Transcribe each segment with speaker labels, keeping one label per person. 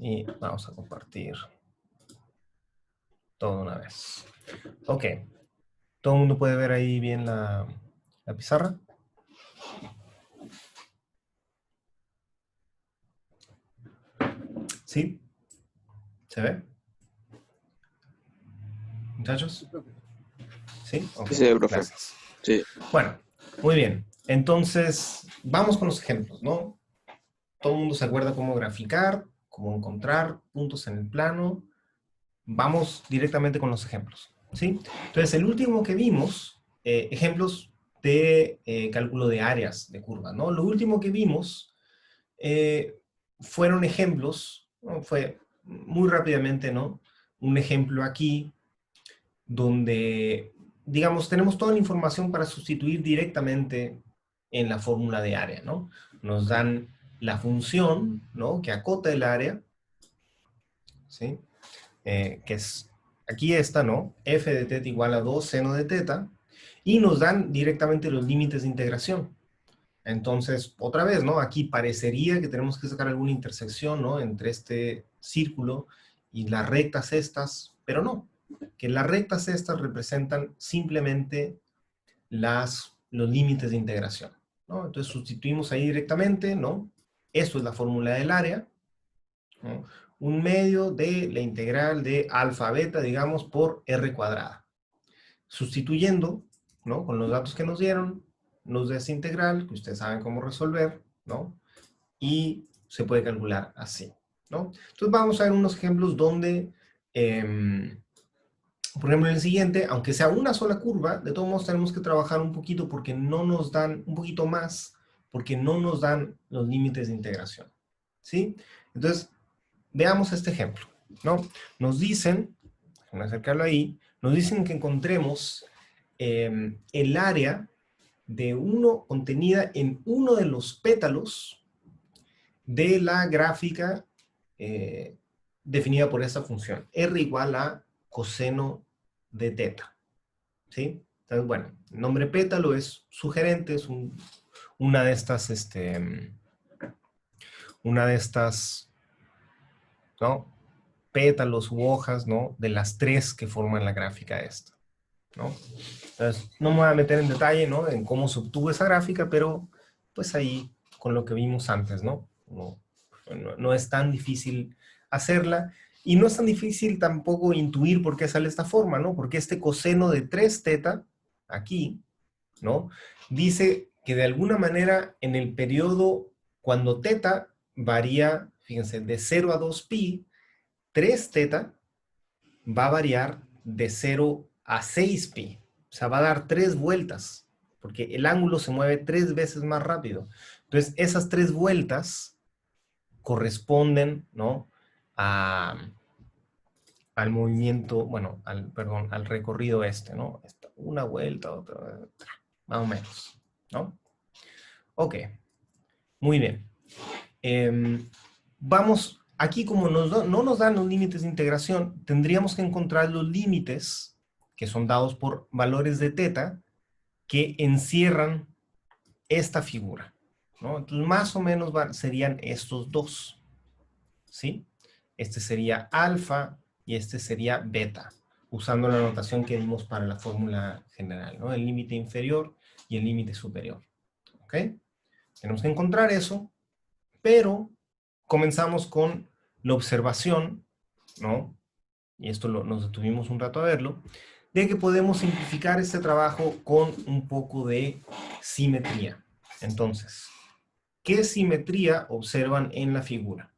Speaker 1: Y vamos a compartir todo de una vez. Ok. ¿Todo el mundo puede ver ahí bien la pizarra? ¿Sí? ¿Se ve? ¿Muchachos? ¿Sí? Ok,
Speaker 2: Sí, sí, profe.
Speaker 1: gracias.
Speaker 2: Sí.
Speaker 1: Bueno, muy bien. Entonces, vamos con los ejemplos, ¿no? Todo el mundo se acuerda cómo graficar, cómo encontrar puntos en el plano. Vamos directamente con los ejemplos, ¿sí? Entonces, el último que vimos, ejemplos de cálculo de áreas de curva, ¿no? Lo último que vimos fueron ejemplos, ¿no? Fue muy rápidamente, ¿no? Un ejemplo aquí donde, digamos, tenemos toda la información para sustituir directamente en la fórmula de área, ¿no? Nos dan la función, ¿no? Que acota el área, ¿sí? Que es aquí esta, ¿no? F de teta igual a 2 seno de teta, y nos dan directamente los límites de integración. Entonces, otra vez, ¿no? Aquí parecería que tenemos que sacar alguna intersección, ¿no? Entre este círculo y las rectas estas, pero no. Que las rectas estas representan simplemente los límites de integración, ¿no? Entonces sustituimos ahí directamente, ¿no? Esto es la fórmula del área, ¿no? Un medio de la integral de alfa beta, digamos, por r cuadrada. Sustituyendo, ¿no? Con los datos que nos dieron, nos da esa integral, que ustedes saben cómo resolver, ¿no? Y se puede calcular así, ¿no? Entonces vamos a ver unos ejemplos donde, por ejemplo, en el siguiente, aunque sea una sola curva, de todos modos tenemos que trabajar un poquito porque no nos dan, un poquito más, porque no nos dan los límites de integración, ¿sí? Entonces, veamos este ejemplo, ¿no? Nos dicen, déjame acercarlo ahí, nos dicen que encontremos el área de uno contenida en uno de los pétalos de la gráfica definida por esta función, r igual a coseno de teta, ¿sí? Entonces, bueno, el nombre pétalo es sugerente, es una de estas, ¿no? Pétalos u hojas, ¿no? De las tres que forman la gráfica esta, ¿no? Entonces, no me voy a meter en detalle, ¿no? En cómo se obtuvo esa gráfica, pero pues ahí con lo que vimos antes, ¿no? No es tan difícil hacerla y no es tan difícil tampoco intuir por qué sale esta forma, ¿no? Porque este coseno de 3 teta, aquí, ¿no? Dice que de alguna manera en el periodo, cuando teta varía, fíjense, de 0 a 2pi, 3 teta va a variar de 0 a 6pi. O sea, va a dar 3 vueltas, porque el ángulo se mueve 3 veces más rápido. Entonces, esas 3 vueltas corresponden, ¿no? Al movimiento, bueno, perdón, al recorrido este, ¿no? Una vuelta, otra, más o menos, ¿no? Ok, muy bien. Vamos, aquí como no nos dan los límites de integración, tendríamos que encontrar los límites que son dados por valores de teta que encierran esta figura, ¿no? Entonces, más o menos serían estos dos, ¿sí? Este sería alfa y este sería beta, usando la notación que dimos para la fórmula general, ¿no? El límite inferior y el límite superior, ¿ok? Tenemos que encontrar eso, pero comenzamos con la observación, ¿no? Y esto nos detuvimos un rato a verlo, de que podemos simplificar este trabajo con un poco de simetría. Entonces, ¿qué simetría observan en la figura?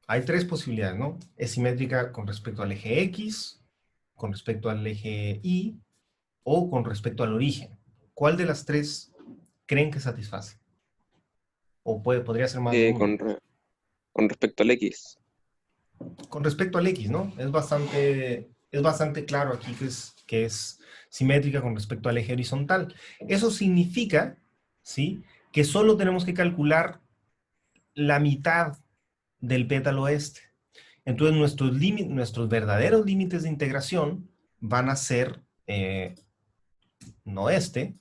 Speaker 1: Hay tres posibilidades, ¿no? Es simétrica con respecto al eje X, con respecto al eje Y, o con respecto al origen. ¿Cuál de las tres creen que satisface? O podría ser más de
Speaker 2: Eh,
Speaker 1: una.
Speaker 2: con, re- con respecto al X.
Speaker 1: Con respecto al X, ¿no? Es bastante claro aquí que es simétrica con respecto al eje horizontal. Eso significa, ¿sí? Que solo tenemos que calcular la mitad del pétalo este. Entonces nuestros verdaderos límites de integración van a ser, no este,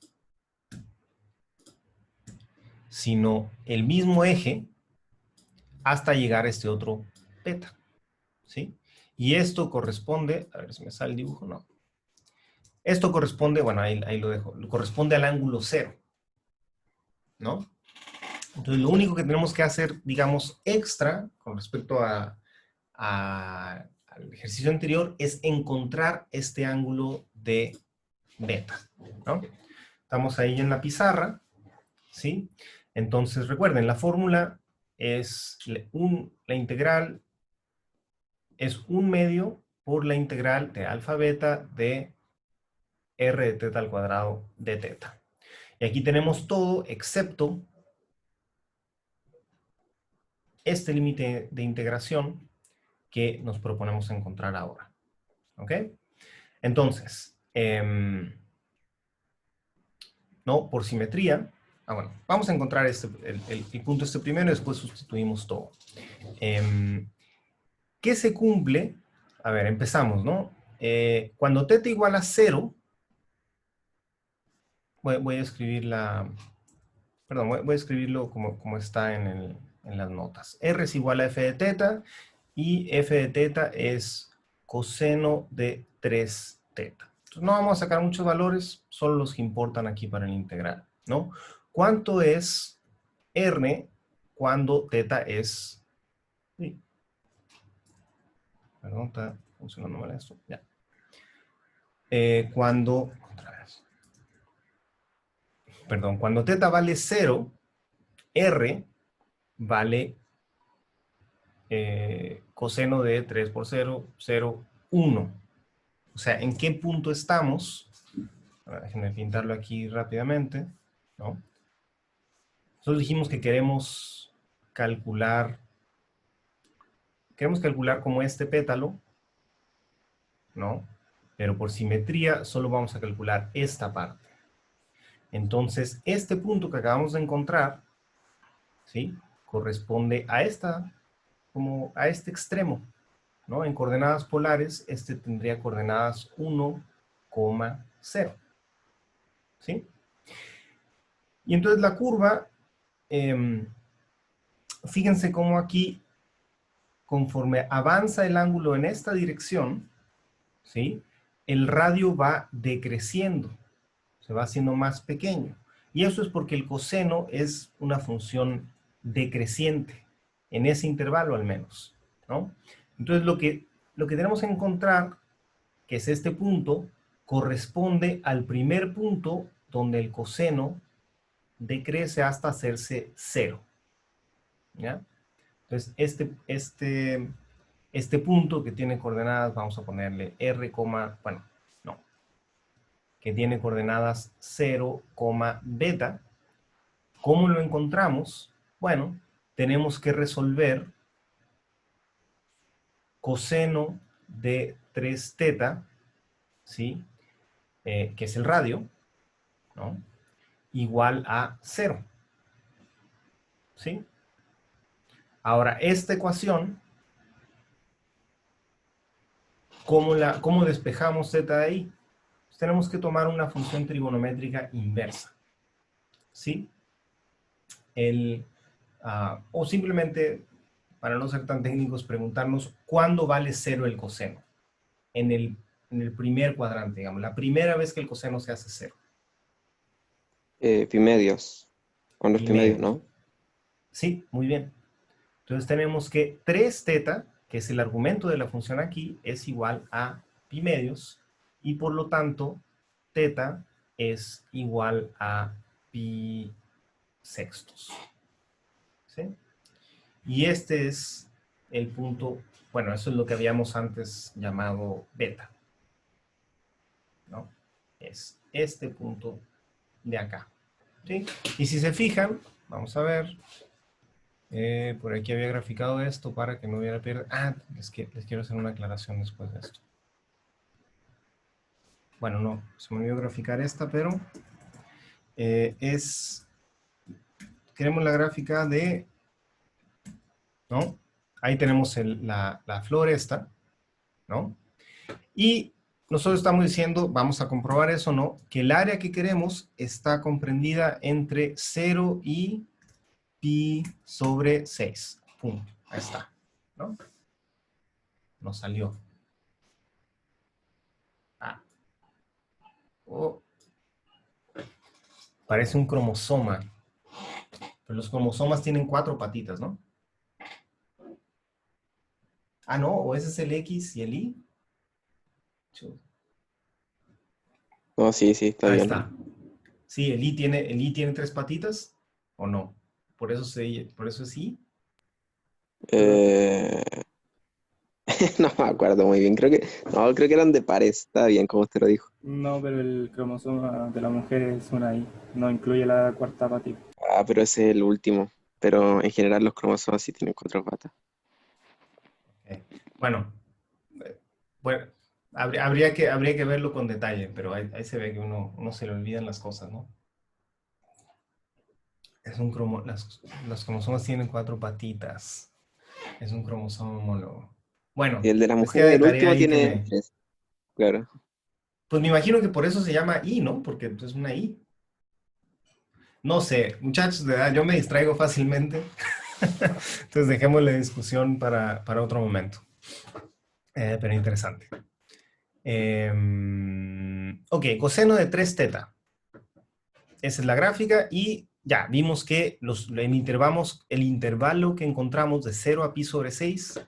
Speaker 1: sino el mismo eje hasta llegar a este otro beta, ¿sí? Y esto corresponde, a ver si me sale el dibujo, no. Esto corresponde, bueno, ahí lo dejo, corresponde al ángulo cero, ¿no? Entonces, lo único que tenemos que hacer, digamos, extra con respecto al ejercicio anterior es encontrar este íngulo de beta, ¿no? Estamos ahí en la pizarra, ¿sí? Entonces, recuerden, la fórmula es la integral es 1/2 por la integral de alfa beta de r de teta al cuadrado de teta. Y aquí tenemos todo excepto este límite de integración que nos proponemos encontrar ahora. ¿Ok? Entonces, ¿no? Por simetría, bueno, vamos a encontrar el punto este primero y después sustituimos todo. ¿Qué se cumple? A ver, empezamos, ¿no? Cuando teta igual a 0, voy a escribir perdón, voy a escribirlo como está en las notas. R es igual a f de teta y f de teta es coseno de 3 teta. Entonces no vamos a sacar muchos valores, solo los que importan aquí para el integral, ¿no? ¿Cuánto es R cuando teta es... Sí. Perdón, está funcionando mal esto. Ya. Cuando teta vale 0, R vale coseno de 3 por 0, 0, 1. O sea, ¿en qué punto estamos? Déjenme pintarlo aquí rápidamente, ¿no? Nosotros dijimos que queremos calcular como este pétalo, ¿no? Pero por simetría solo vamos a calcular esta parte. Entonces, este punto que acabamos de encontrar, ¿sí? Corresponde a a este extremo, ¿no? En coordenadas polares, este tendría coordenadas 1,0. ¿Sí? Y entonces la curva, fíjense cómo aquí, conforme avanza el ángulo en esta dirección, ¿sí? El radio va decreciendo, se va haciendo más pequeño. Y eso es porque el coseno es una función decreciente, en ese intervalo al menos, ¿no? Entonces lo que tenemos que encontrar, que es este punto, corresponde al primer punto donde el coseno decrece hasta hacerse 0. ¿Ya? Entonces, este punto que tiene coordenadas, vamos a ponerle R, que tiene coordenadas 0, beta. ¿Cómo lo encontramos? Bueno, tenemos que resolver coseno de 3 teta, ¿sí? Que es el radio, ¿no? Igual a 0. ¿Sí? Ahora, esta ecuación, ¿cómo despejamos teta de ahí? Pues tenemos que tomar una función trigonométrica inversa. ¿Sí? O simplemente, para no ser tan técnicos, preguntarnos cuándo vale 0 el coseno. En el primer cuadrante, digamos, la primera vez que el coseno se hace 0.
Speaker 2: Pimedios. Con los pimedios, ¿no?
Speaker 1: Sí, muy bien. Entonces tenemos que 3 teta, que es el argumento de la función aquí, es igual a pi medios, y por lo tanto, teta es igual a pi sextos. ¿Sí? Y este es el punto, bueno, eso es lo que habíamos antes llamado beta, ¿no? Es este punto de acá. ¿Sí? Y si se fijan, vamos a ver, por aquí había graficado esto para que no hubiera pérdida. Les quiero hacer una aclaración después de esto. Bueno, no, se me olvidó graficar esta, pero queremos la gráfica de, ¿no? Ahí tenemos la flor esta, ¿no? Y nosotros estamos diciendo, vamos a comprobar eso, ¿no? Que el área que queremos está comprendida entre 0 y pi sobre 6. Pum, ahí está, ¿no? Nos salió. Ah. Oh. Parece un cromosoma. Pero los cromosomas tienen 4 patitas, ¿no? Ah, no, o ese es el X y el Y.
Speaker 2: No, sí, sí, está
Speaker 1: Ahí
Speaker 2: bien.
Speaker 1: está. Sí, el I tiene 3 patitas, ¿o no? Por eso, por eso es I.
Speaker 2: Eh, no me acuerdo muy bien. No, creo que eran de pares. Está bien, como usted lo dijo.
Speaker 3: No, pero el cromosoma de la mujer es una I, no incluye la cuarta patita.
Speaker 2: Ah, pero ese es el último. Pero en general los cromosomas sí tienen 4 patas.
Speaker 1: Bueno, eh, bueno habría que verlo con detalle, pero ahí se ve que uno se le olvidan las cosas, ¿no? Es un los cromosomas tienen 4 patitas. Es un cromosoma homólogo.
Speaker 2: Y
Speaker 1: Bueno,
Speaker 2: el de las
Speaker 1: les queda
Speaker 2: mujeres,
Speaker 1: de
Speaker 2: el
Speaker 1: tarea
Speaker 2: último,
Speaker 1: ahí que
Speaker 2: tiene
Speaker 1: me...
Speaker 2: 3. Claro.
Speaker 1: Pues me imagino que por eso se llama I, ¿no? Porque pues, es una I. No sé, muchachos de edad, yo me distraigo fácilmente. Entonces dejemos la discusión para otro momento. Pero interesante. Ok, coseno de 3 teta. Esa es la gráfica y ya, vimos que el intervalo que encontramos de 0 a pi sobre 6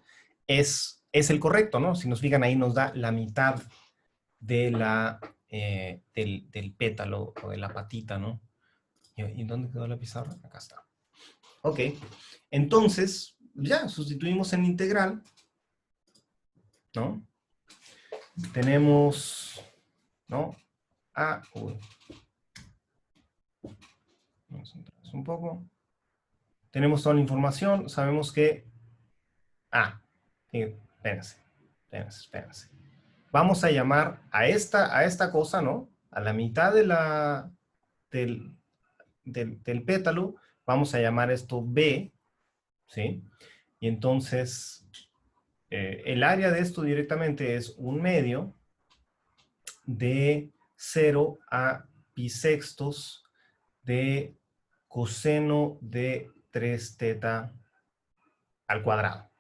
Speaker 1: es el correcto, ¿no? Si nos fijan ahí nos da la mitad de del pétalo o de la patita, ¿no? ¿Y dónde quedó la pizarra? Acá está. Ok, entonces ya sustituimos en integral, ¿no? Tenemos, ¿no? Uy, vamos a entrar un poco. Tenemos toda la información, sabemos que, espérense. Vamos a llamar a esta cosa, ¿no? A la mitad del, del pétalo, vamos a llamar esto B, ¿sí? Y entonces, el área de esto directamente es 1/2 de 0 a pi sextos de coseno de 3 teta al cuadrado,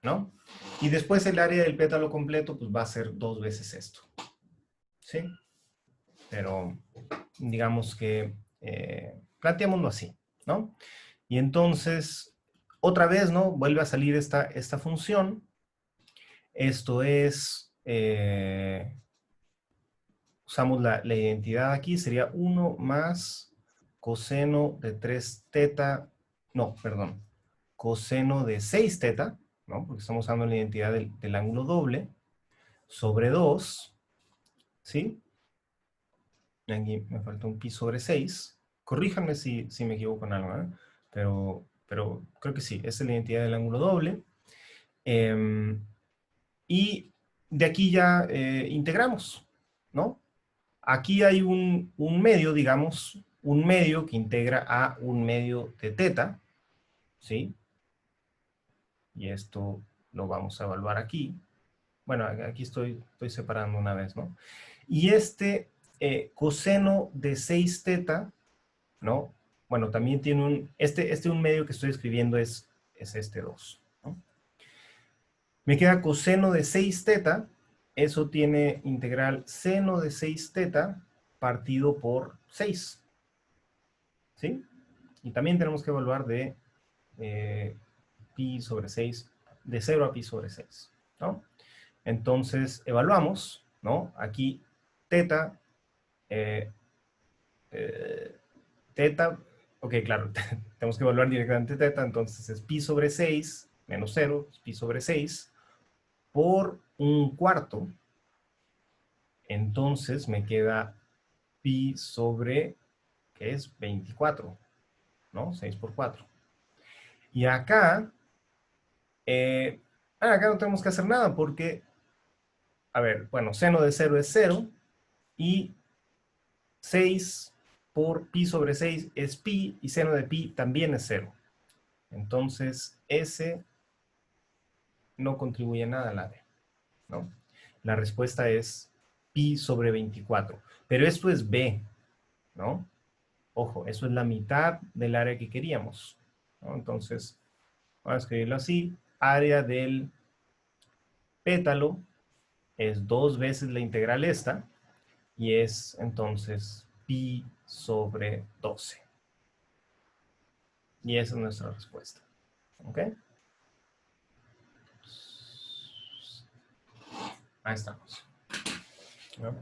Speaker 1: ¿no? Y después el área del pétalo completo, pues va a ser 2 veces esto, ¿sí? Pero digamos que planteémoslo así, ¿no? Y entonces, otra vez, ¿no? Vuelve a salir esta función. Esto es, usamos la identidad aquí, sería 1 más coseno de 3 teta, no, perdón, coseno de 6 teta, ¿no? Porque estamos usando la identidad del ángulo doble, sobre 2, ¿sí? Aquí me falta un pi sobre 6. Corríjanme si me equivoco en algo, ¿eh? Pero creo que sí, esa es la identidad del ángulo doble. Y de aquí ya integramos, ¿no? Aquí hay un medio, digamos, un medio que integra a un medio de teta, ¿sí? Y esto lo vamos a evaluar aquí. Bueno, aquí estoy separando una vez, ¿no? Y este coseno de 6 teta, ¿no? Bueno, también tiene un medio que estoy escribiendo es este 2, ¿no? Me queda coseno de 6 teta, eso tiene integral seno de 6 teta partido por 6, ¿sí? Y también tenemos que evaluar de pi sobre 6, de 0 a pi sobre 6, ¿no? Entonces, evaluamos, ¿no? Aquí, teta, eh, eh, teta, ok, claro, tenemos que evaluar directamente teta, entonces es pi sobre 6 menos 0, es pi sobre 6, por 1/4, entonces me queda pi sobre, ¿qué es? 24, ¿no? 6 por 4. Y acá, acá no tenemos que hacer nada porque, a ver, bueno, seno de 0 es 0 y 6 por pi sobre 6 es pi y seno de pi también es 0. Entonces, S no contribuye nada al área, ¿no? La respuesta es pi sobre 24. Pero esto es B, ¿no? Ojo, eso es la mitad del área que queríamos, ¿no? Entonces, vamos a escribirlo así. Área del pétalo es 2 veces la integral esta, y es entonces pi sobre 12. Y esa es nuestra respuesta. ¿Ok? Ahí estamos. ¿No?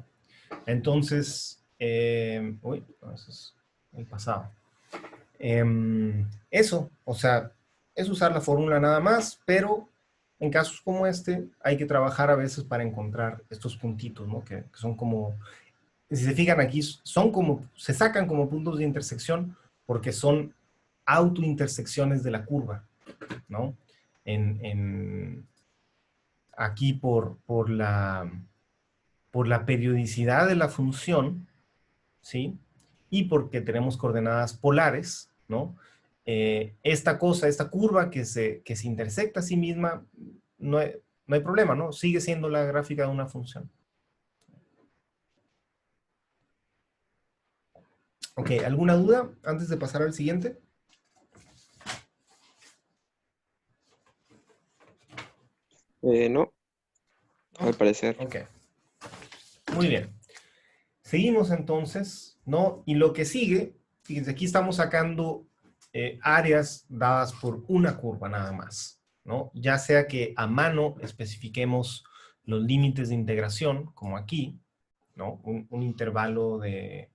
Speaker 1: Entonces, uy, eso es el pasado. Eso, o sea, es usar la fórmula nada más, pero en casos como este hay que trabajar a veces para encontrar estos puntitos, ¿no? Que son como, si se fijan aquí, son como, se sacan como puntos de intersección porque son autointersecciones de la curva, ¿no? Aquí por la periodicidad de la función, ¿sí? Y porque tenemos coordenadas polares, ¿no? Esta curva que se intersecta a sí misma, no hay problema, ¿no? Sigue siendo la gráfica de una función. Ok, ¿alguna duda antes de pasar al siguiente?
Speaker 2: No, al parecer.
Speaker 1: Ok, muy bien. Seguimos entonces, ¿no? Y lo que sigue, fíjense, aquí estamos sacando áreas dadas por una curva nada más, ¿no? Ya sea que a mano especifiquemos los límites de integración, como aquí, ¿no? Un intervalo de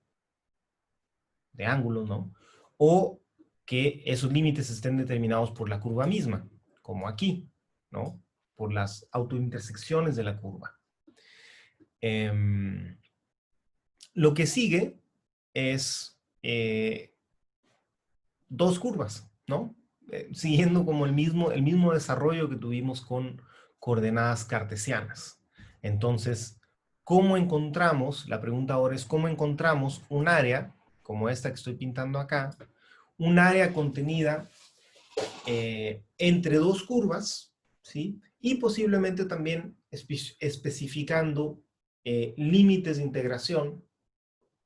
Speaker 1: ángulos, ¿no? O que esos límites estén determinados por la curva misma, como aquí, ¿no? Por las autointersecciones de la curva. Lo que sigue es dos curvas, ¿no? Siguiendo como el mismo desarrollo que tuvimos con coordenadas cartesianas. Entonces, ¿cómo encontramos? La pregunta ahora es, ¿cómo encontramos un área, como esta que estoy pintando acá, un área contenida entre dos curvas, ¿sí? Y posiblemente también especificando límites de integración,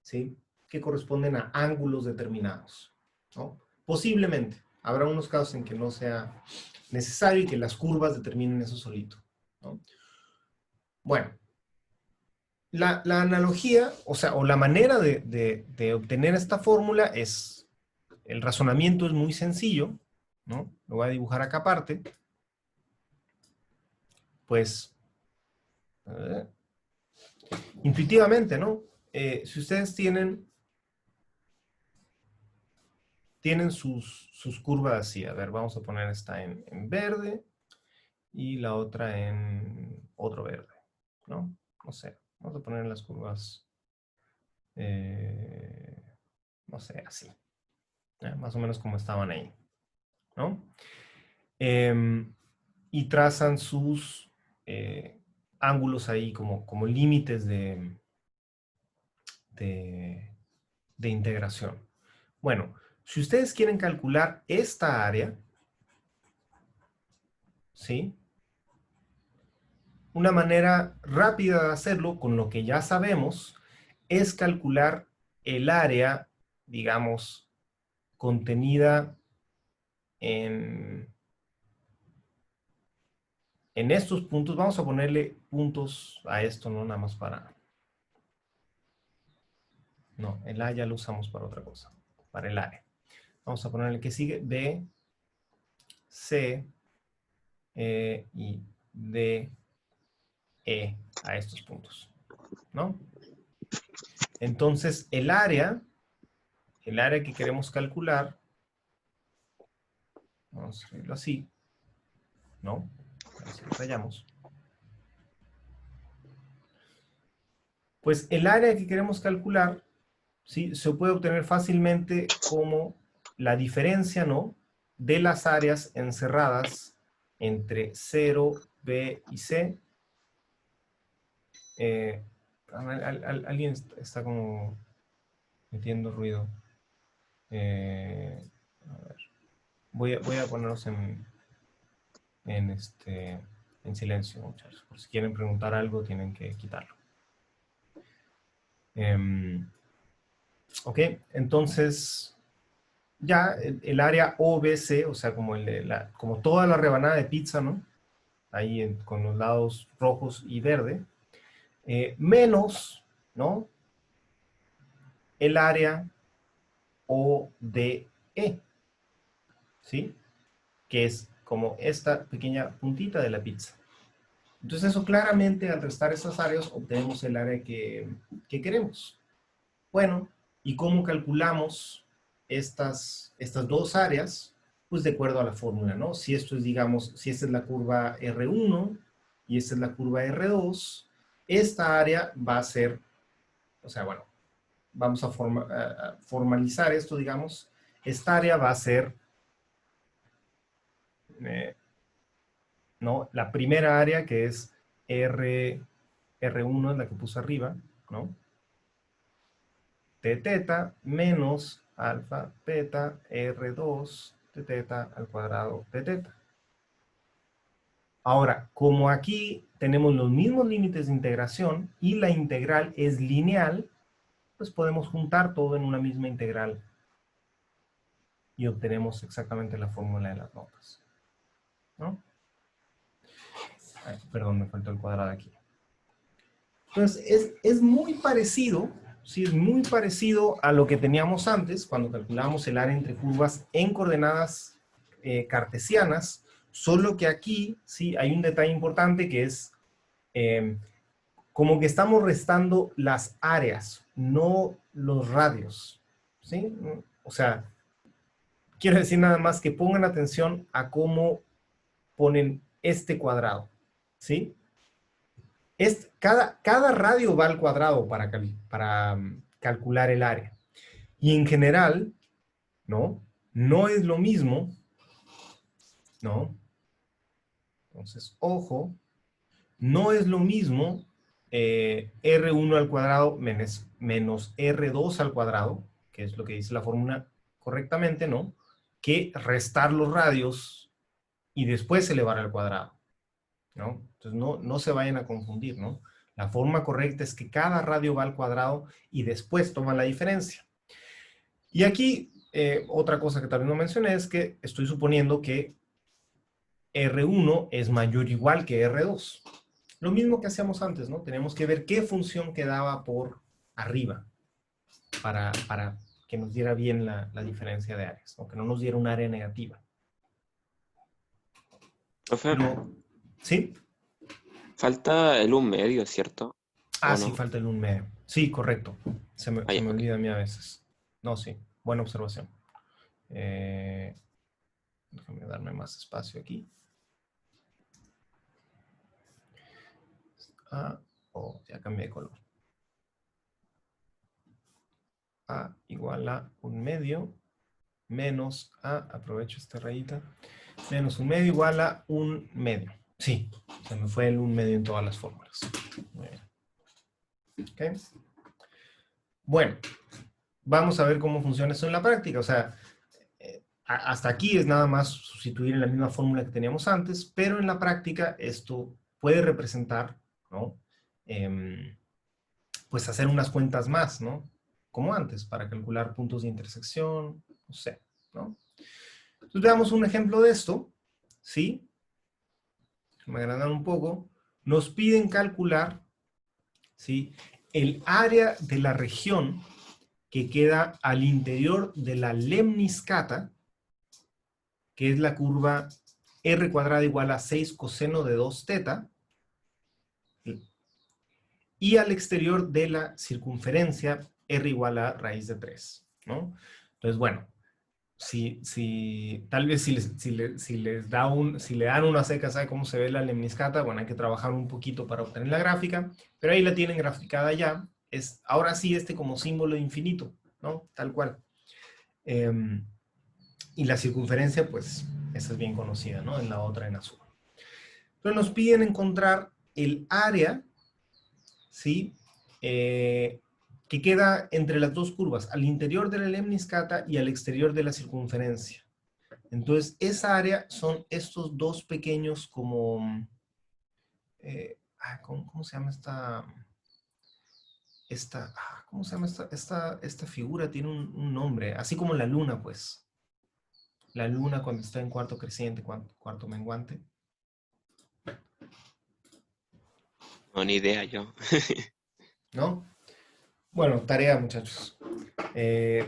Speaker 1: ¿sí? Que corresponden a ángulos determinados, ¿no? Posiblemente. Habrá unos casos en que no sea necesario y que las curvas determinen eso solito, ¿no? Bueno, la analogía, o sea, o la manera de obtener esta fórmula es, el razonamiento es muy sencillo, ¿no? Lo voy a dibujar acá aparte. Pues, intuitivamente, ¿no? Si ustedes tienen sus curvas así, a ver, vamos a poner esta en verde y la otra en otro verde, ¿no? No sé, vamos a poner las curvas, no sé, así, más o menos como estaban ahí, ¿no? Y trazan sus ángulos ahí como límites de integración. Bueno, si ustedes quieren calcular esta área, ¿sí? Una manera rápida de hacerlo, con lo que ya sabemos, es calcular el área, digamos, contenida en estos puntos. Vamos a ponerle puntos a esto, no nada más para... No, el A ya lo usamos para otra cosa, para el área. Vamos a ponerle que sigue B, C, y D, E a estos puntos, ¿no? Entonces, el área que queremos calcular, vamos a escribirlo así, ¿no? A ver si lo tallamos. Pues el área que queremos calcular, ¿sí? Se puede obtener fácilmente como la diferencia, ¿no? De las áreas encerradas entre 0, B y C. Alguien está como metiendo ruido. A ver. Voy a ponerlos en silencio, muchachos. Por si quieren preguntar algo, tienen que quitarlo. ¿Ok? Entonces, ya el área OBC, o sea, como, como toda la rebanada de pizza, ¿no? Ahí con los lados rojos y verde, menos, ¿no? El área ODE, ¿sí? Que es como esta pequeña puntita de la pizza. Entonces eso claramente al restar estas áreas obtenemos el área que queremos. Bueno, ¿y cómo calculamos estas dos áreas? Pues de acuerdo a la fórmula, ¿no? Si esto es, digamos, si esta es la curva R1 y esta es la curva R2, esta área va a ser, o sea, bueno, vamos a formalizar esto, digamos. Esta área va a ser, ¿no? La primera área que es R1, es la que puse arriba, ¿no? De teta menos alfa beta R2 de teta al cuadrado de teta. Ahora, como aquí tenemos los mismos límites de integración y la integral es lineal, pues podemos juntar todo en una misma integral y obtenemos exactamente la fórmula de las notas, ¿no? Ay, perdón, me faltó el cuadrado aquí. Entonces, es muy parecido, sí, es muy parecido a lo que teníamos antes, cuando calculábamos el área entre curvas en coordenadas cartesianas, solo que aquí, sí, hay un detalle importante que es, como que estamos restando las áreas, no los radios, ¿sí? O sea, quiero decir nada más que pongan atención a cómo ponen este cuadrado, ¿sí? Cada radio va al cuadrado para calcular el área. Y en general, ¿no? No es lo mismo, ¿no? Entonces, ojo, no es lo mismo R1 al cuadrado menos R2 al cuadrado, que es lo que dice la fórmula correctamente, ¿no? Que restar los radios y después elevar al cuadrado, ¿no? Entonces, no se vayan a confundir, ¿no? La forma correcta es que cada radio va al cuadrado y después toma la diferencia. Y aquí, otra cosa que también no mencioné es que estoy suponiendo que R1 es mayor o igual que R2. Lo mismo que hacíamos antes, ¿no? Tenemos que ver qué función quedaba por arriba para que nos diera bien la diferencia de áreas, ¿no? Que no nos diera un área negativa.
Speaker 2: Profe,
Speaker 1: Pero, ¿sí?
Speaker 2: falta el 1 medio, ¿cierto?
Speaker 1: Ah,
Speaker 2: ¿O
Speaker 1: sí,
Speaker 2: no?
Speaker 1: falta el 1 medio. Sí, correcto. Se
Speaker 2: Ah, ya,
Speaker 1: me
Speaker 2: ok.
Speaker 1: olvida a mí a veces. No, sí. Buena observación. Déjame darme más espacio aquí. Ya cambié de color. A igual a 1 medio menos A, aprovecho esta rayita, menos 1 medio igual a 1 medio. Sí, se me fue el 1 medio en todas las fórmulas. Muy bien. ¿Ok? Bueno, vamos a ver cómo funciona esto en la práctica. O sea, hasta aquí es nada más sustituir en la misma fórmula que teníamos antes, pero en la práctica esto puede representar, ¿no? Pues hacer unas cuentas más, ¿no? Como antes, para calcular puntos de intersección, no sé, ¿no? Entonces veamos un ejemplo de esto, ¿sí? Déjame agrandar un poco. Nos piden calcular, ¿sí? El área de la región que queda al interior de la lemniscata, que es la curva r cuadrada igual a 6 coseno de 2 teta, y al exterior de la circunferencia r igual a raíz de 3, ¿no? Entonces, bueno, tal vez si le dan una seca, ¿sabe cómo se ve la lemniscata? Bueno, hay que trabajar un poquito para obtener la gráfica, pero ahí la tienen graficada ya. Ahora sí como símbolo de infinito, ¿no? Tal cual. Y la circunferencia, pues, esa es bien conocida, ¿no? En la otra en azul. Entonces nos piden encontrar el área, ¿sí? Que queda entre las dos curvas, al interior de la lemniscata y al exterior de la circunferencia. Entonces, esa área son estos dos pequeños como... ¿cómo se llama esta? ¿cómo se llama esta figura? Tiene un nombre, así como la luna, pues. La luna cuando está en cuarto creciente, cuarto menguante.
Speaker 2: No, ni idea yo.
Speaker 1: ¿No? Bueno, tarea, muchachos.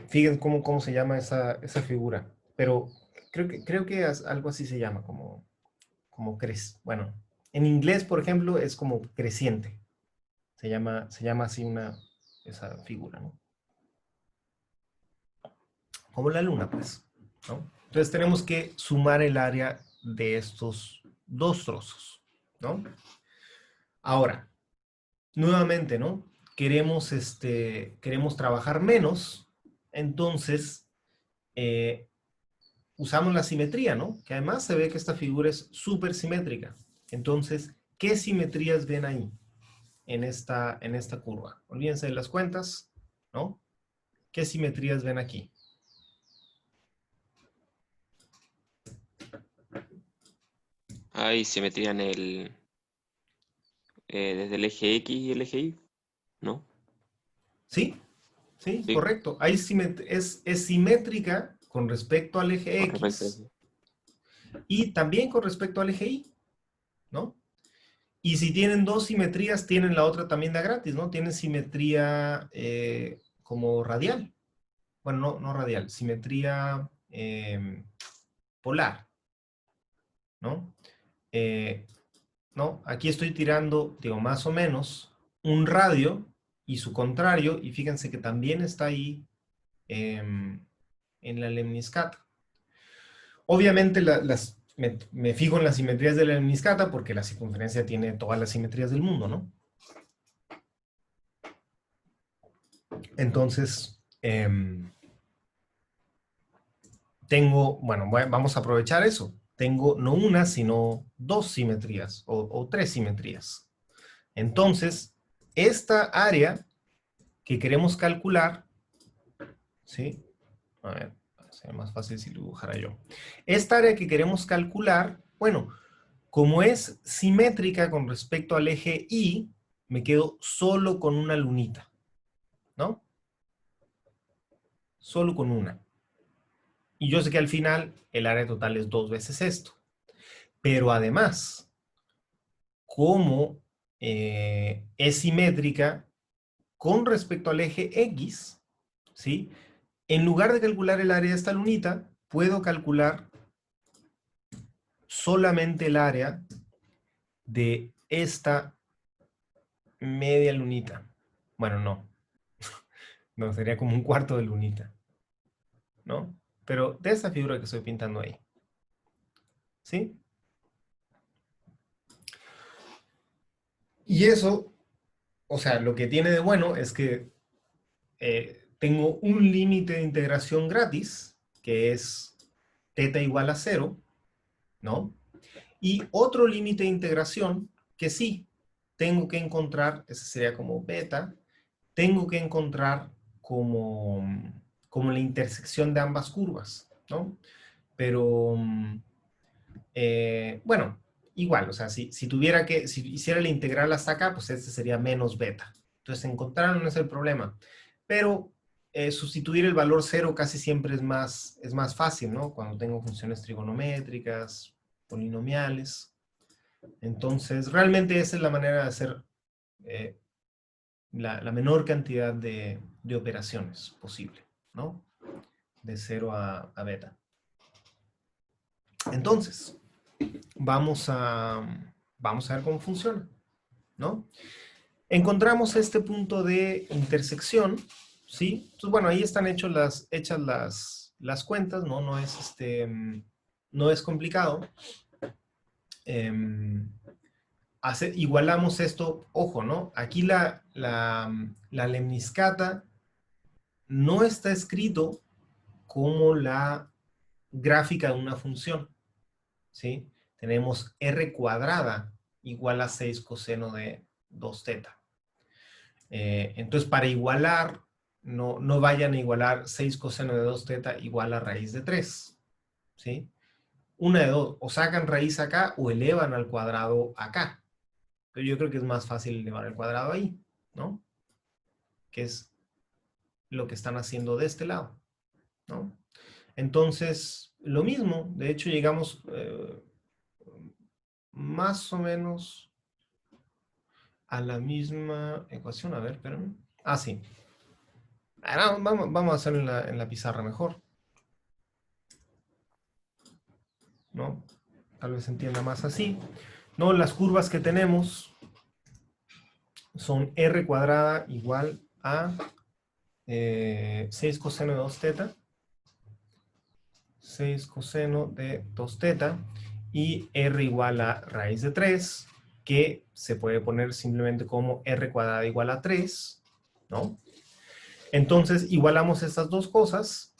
Speaker 1: Fíjense cómo se llama esa figura. Pero creo que algo así se llama, bueno, en inglés, por ejemplo, es como creciente. Se llama así esa figura, ¿no? Como la luna, pues, ¿no? Entonces tenemos que sumar el área de estos dos trozos, ¿no? Ahora, nuevamente, ¿no? Queremos trabajar menos, entonces usamos la simetría, ¿no? Que además se ve que esta figura es súper simétrica. Entonces, ¿qué simetrías ven ahí en esta curva? Olvídense de las cuentas, ¿no? ¿Qué simetrías ven aquí?
Speaker 2: Hay simetría desde el eje X y el eje Y, ¿no?
Speaker 1: ¿Sí? Sí,
Speaker 2: Sí,
Speaker 1: correcto. Ahí es simétrica con respecto al eje
Speaker 2: con respecto a
Speaker 1: X
Speaker 2: eso.
Speaker 1: y también con respecto al eje Y, ¿no? Y si tienen dos simetrías, tienen la otra también de gratis, ¿no? Tienen simetría como radial. Bueno, no radial, simetría polar, ¿no? Eh, ¿No? Aquí estoy tirando, digo, más o menos, un radio y su contrario, y fíjense que también está ahí en la lemniscata. Obviamente me fijo en las simetrías de la lemniscata porque la circunferencia tiene todas las simetrías del mundo, ¿no? Entonces, vamos a aprovechar eso. Tengo no una, sino dos simetrías o tres simetrías. Entonces, esta área que queremos calcular, ¿sí? A ver, sería más fácil si lo dibujara yo. Esta área que queremos calcular, bueno, como es simétrica con respecto al eje Y, me quedo solo con una lunita, ¿no? Solo con una. Y yo sé que al final el área total es 2 veces esto. Pero además, como es simétrica con respecto al eje X, ¿sí? En lugar de calcular el área de esta lunita, puedo calcular solamente el área de esta media lunita. Bueno, no. No, sería como un cuarto de lunita, ¿no? Pero de esta figura que estoy pintando ahí. ¿Sí? Y eso, o sea, lo que tiene de bueno es que tengo un límite de integración gratis, que es θ igual a 0, ¿no? Y otro límite de integración que sí, tengo que encontrar, ese sería como beta, tengo que encontrar como la intersección de ambas curvas, ¿no? Pero, bueno, igual, o sea, si hiciera la integral hasta acá, pues este sería menos beta. Entonces, encontrar no es el problema. Pero sustituir el valor 0 casi siempre es más fácil, ¿no? Cuando tengo funciones trigonométricas, polinomiales. Entonces, realmente esa es la manera de hacer eh, la menor cantidad de operaciones posible, ¿no? De 0 a beta. Entonces, vamos a ver cómo funciona, ¿no? Encontramos este punto de intersección, ¿sí? Entonces, bueno, ahí están hechas las cuentas, ¿no? No es complicado. Igualamos esto, ojo, ¿no? Aquí la lemniscata no está escrito como la gráfica de una función, ¿sí? Tenemos r cuadrada igual a 6 coseno de 2θ. Entonces, para igualar, no vayan a igualar 6 coseno de 2θ igual a raíz de 3, ¿sí? Una de dos, o sacan raíz acá o elevan al cuadrado acá. Pero yo creo que es más fácil elevar al cuadrado ahí, ¿no? que es lo que están haciendo de este lado, ¿no? Entonces, lo mismo, de hecho llegamos más o menos a la misma ecuación. A ver, espérame. Ah, sí. Ahora vamos a hacerlo en la pizarra mejor, ¿no? Tal vez se entienda más así. No, las curvas que tenemos son r cuadrada igual a 6 coseno de 2 teta. 6 coseno de 2 teta. Y r igual a raíz de 3, que se puede poner simplemente como r cuadrada igual a 3, ¿no? Entonces, igualamos estas dos cosas.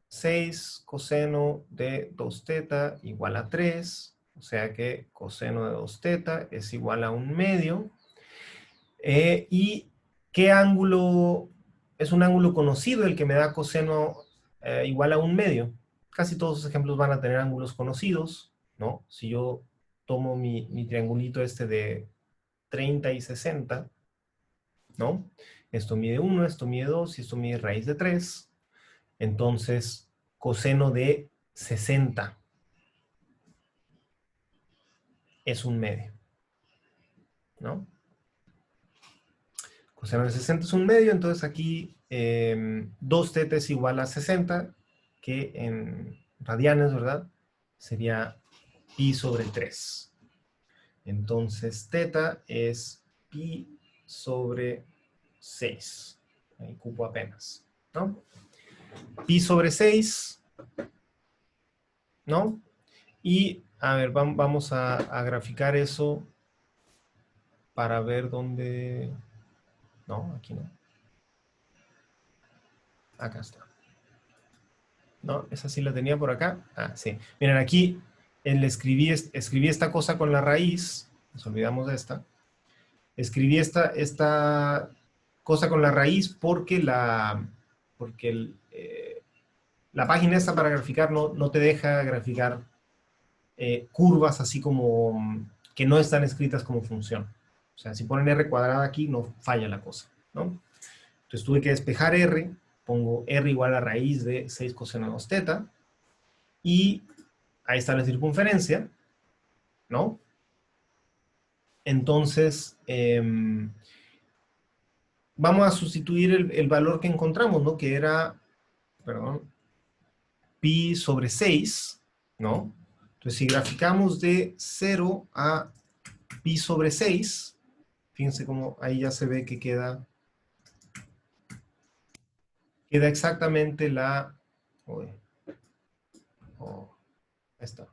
Speaker 1: 6 coseno de 2 teta igual a 3. O sea que coseno de 2 teta es igual a 1/2. ¿Y qué ángulo? Es un ángulo conocido el que me da coseno igual a 1/2. Casi todos los ejemplos van a tener ángulos conocidos, ¿no? Si yo tomo mi triangulito este de 30 y 60, ¿no? Esto mide 1, esto mide 2 y esto mide raíz de 3. Entonces, coseno de 60 es 1/2, ¿no? Coseno de 60 es 1/2, entonces aquí 2 teta es igual a 60, que en radianes, ¿verdad? Sería pi sobre 3. Entonces, teta es pi sobre 6. Ahí cupo apenas, ¿no? Pi sobre 6, ¿no? Y, a ver, vamos a graficar eso para ver dónde... No, aquí no. Acá está. No, esa sí la tenía por acá. Ah, sí. Miren, aquí escribí esta cosa con la raíz. Nos olvidamos de esta. Escribí esta cosa con la raíz porque la página esta para graficar no te deja graficar curvas así como que no están escritas como función. O sea, si ponen r cuadrada aquí, no falla la cosa, ¿no? Entonces tuve que despejar r, pongo r igual a raíz de 6 coseno de 2 teta, y ahí está la circunferencia, ¿no? Entonces, vamos a sustituir el valor que encontramos, ¿no? Que era, perdón, pi sobre 6, ¿no? Entonces, si graficamos de 0 a pi sobre 6, fíjense cómo ahí ya se ve que queda exactamente la... ahí está.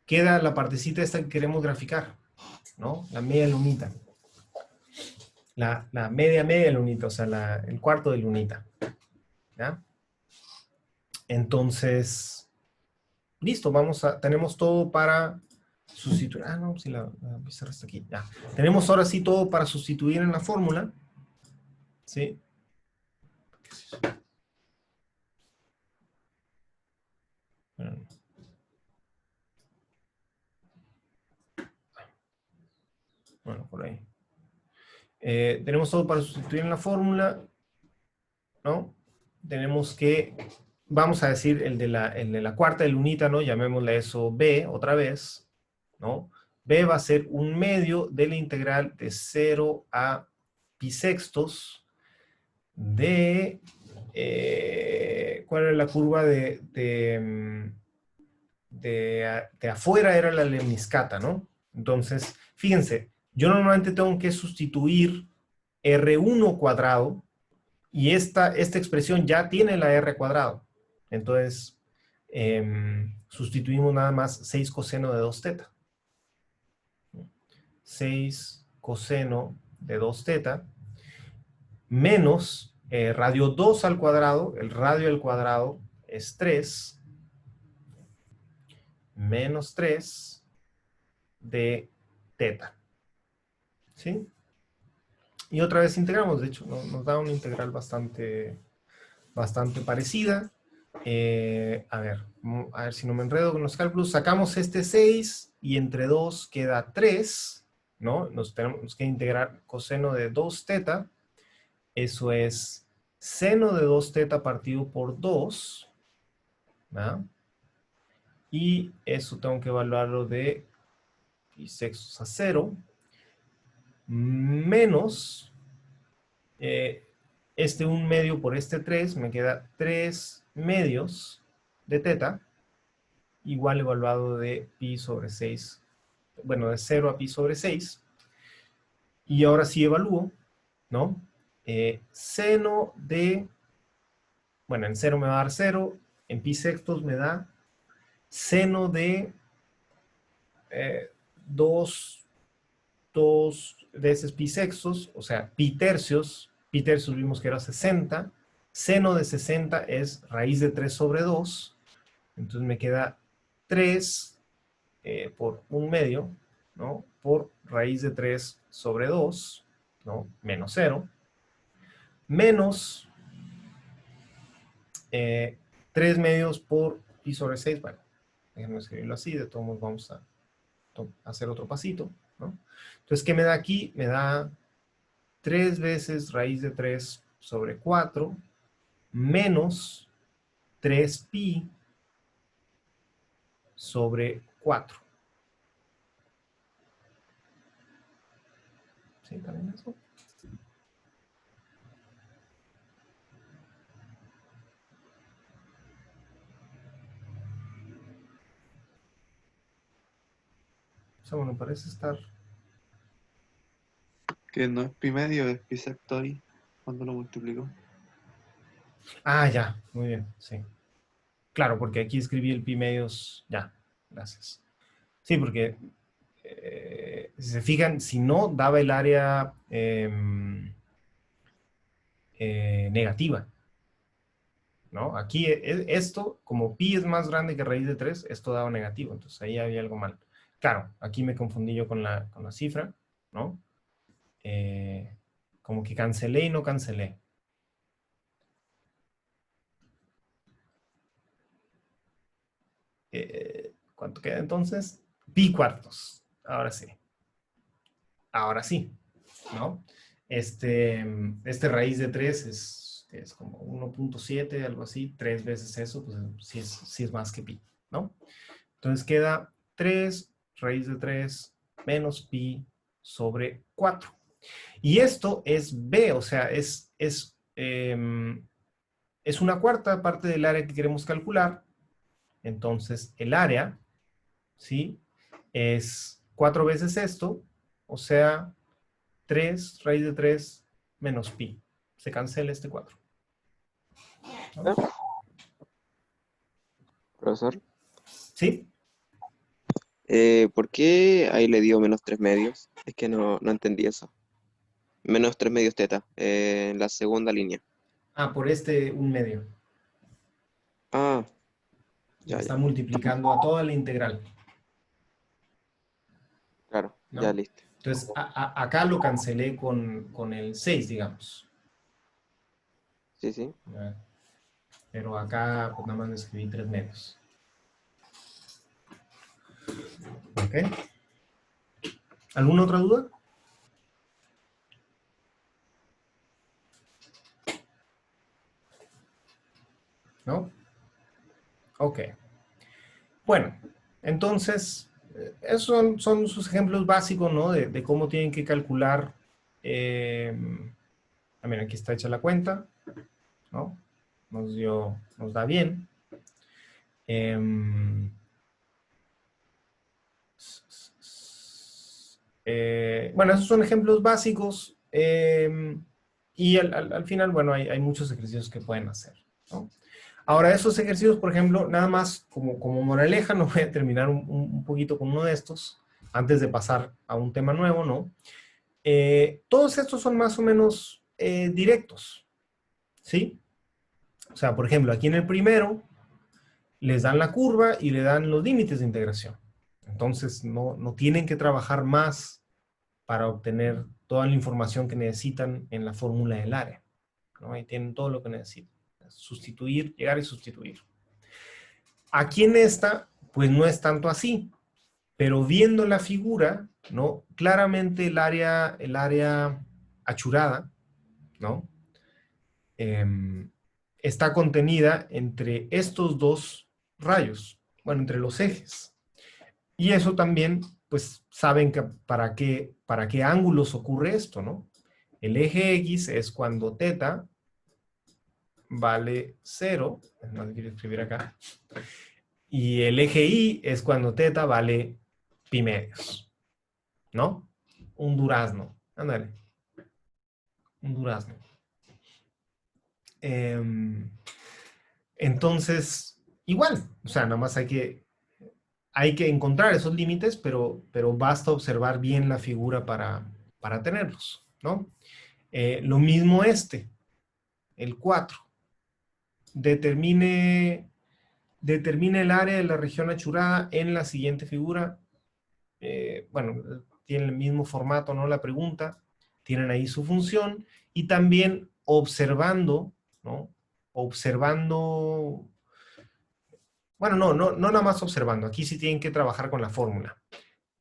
Speaker 1: Queda la partecita esta que queremos graficar, ¿no? La media lunita. La media lunita, o sea, el cuarto de lunita. ¿Ya? Entonces, listo, tenemos todo para sustituir. Ah, no, si la pizarra está aquí. Ya. Tenemos ahora sí todo para sustituir en la fórmula. ¿Sí? Bueno, por ahí. Tenemos todo para sustituir en la fórmula, ¿no? Tenemos que, vamos a decir, el de la cuarta de lunita, ¿no? Llamémosle eso B otra vez, ¿no? B va a ser 1/2 de la integral de 0 a pi sextos de, ¿cuál era la curva de afuera? Era la lemniscata, ¿no? Entonces, fíjense, yo normalmente tengo que sustituir R1 cuadrado y esta expresión ya tiene la R cuadrado. Entonces, sustituimos nada más 6 coseno de 2 teta. 6 coseno de 2 teta menos radio 2 al cuadrado. El radio al cuadrado es 3 menos 3 de teta. ¿Sí? Y otra vez integramos. De hecho, nos da una integral bastante parecida. A ver si no me enredo con los cálculos. Sacamos este 6 y entre 2 queda 3, ¿no? Nos tenemos que integrar coseno de 2 teta. Eso es seno de 2 teta partido por 2. ¿No? Y eso tengo que evaluarlo de pi sextos a 0. Menos este 1 medio por este 3. Me queda 3 medios de teta. Igual evaluado de pi sobre 6. Bueno, de 0 a pi sobre 6. Y ahora sí evalúo, ¿no? Seno de, bueno, en 0 me va a dar 0, en pi sextos me da seno de 2 veces pi sextos, o sea, pi tercios vimos que era 60, seno de 60 es raíz de 3 sobre 2, entonces me queda 3 por 1 medio, ¿no? Por raíz de 3 sobre 2, ¿no? Menos 0, menos 3 medios por pi sobre 6. Bueno, déjenme escribirlo así, de todos modos vamos a hacer otro pasito, ¿no? Entonces, ¿qué me da aquí? Me da 3 veces raíz de 3 sobre 4 menos 3pi sobre 4. ¿Sí? ¿También eso? O sea, bueno, parece estar...
Speaker 4: Que no es pi medio, es pi sexto ahí, cuando lo multiplico.
Speaker 1: Ah, ya, muy bien, sí. Claro, porque aquí escribí el pi medios, ya, gracias. Sí, porque si se fijan, si no, daba el área negativa, ¿no? Aquí esto, como pi es más grande que raíz de 3, esto daba negativo, entonces ahí había algo mal. Claro, aquí me confundí yo con la cifra, ¿no? Como que cancelé y no cancelé. ¿Cuánto queda entonces? Pi cuartos. Ahora sí. Ahora sí, ¿no? Este raíz de 3 es como 1.7, algo así. 3 veces eso, pues sí es más que pi, ¿no? Entonces queda 3 raíz de 3 menos pi sobre 4. Y esto es b, o sea, es una cuarta parte del área que queremos calcular. Entonces, el área, ¿sí? Es 4 veces esto, o sea, 3 raíz de 3 menos pi. Se cancela este 4. ¿No?
Speaker 2: Profesor,
Speaker 1: ¿Sí?
Speaker 2: ¿por qué ahí le dio menos 3 medios? Es que no entendí eso. Menos 3 medios teta, en la segunda línea.
Speaker 1: Ah, por este 1 medio.
Speaker 2: Ah,
Speaker 1: Le
Speaker 2: ya,
Speaker 1: está
Speaker 2: ya,
Speaker 1: multiplicando a toda la integral,
Speaker 2: claro, ya
Speaker 1: ¿no?
Speaker 2: listo.
Speaker 1: Entonces, acá lo cancelé con el 6, digamos.
Speaker 2: Sí, sí.
Speaker 1: ¿Ya? Pero acá pues, nada más le escribí 3 medios. ¿Ok? ¿Alguna otra duda? ¿No? Ok. Bueno, entonces, esos son sus ejemplos básicos, ¿no? De cómo tienen que calcular. También aquí está hecha la cuenta, ¿no? Nos da bien. Bueno, esos son ejemplos básicos. Y al final, bueno, hay muchos ejercicios que pueden hacer, ¿no? Ahora, esos ejercicios, por ejemplo, nada más como moraleja, no voy a terminar un poquito con uno de estos, antes de pasar a un tema nuevo, ¿no? Todos estos son más o menos directos, ¿sí? O sea, por ejemplo, aquí en el primero, les dan la curva y le dan los límites de integración. Entonces, no tienen que trabajar más para obtener toda la información que necesitan en la fórmula del área, ¿no? Ahí tienen todo lo que necesitan. Sustituir, llegar y sustituir. Aquí en esta, pues no es tanto así, Pero viendo la figura, ¿no? Claramente el área achurada, ¿no? Está contenida entre estos dos rayos, bueno, entre los ejes. Y eso también, pues, saben que para qué ángulos ocurre esto, ¿no? El eje X es cuando θ vale 0, es más, quiero escribir acá, y el eje Y es cuando θ vale pi medios, ¿no? Un durazno, ándale, un durazno. Entonces, igual, o sea, nada más hay que encontrar esos límites, pero basta observar bien la figura para tenerlos, ¿no? Lo mismo el 4. Determine el área de la región achurada en la siguiente figura. Bueno, tiene el mismo formato, ¿no? La pregunta. Tienen ahí su función. Y también observando, ¿no? Observando. Bueno, no nada más observando. Aquí sí tienen que trabajar con la fórmula.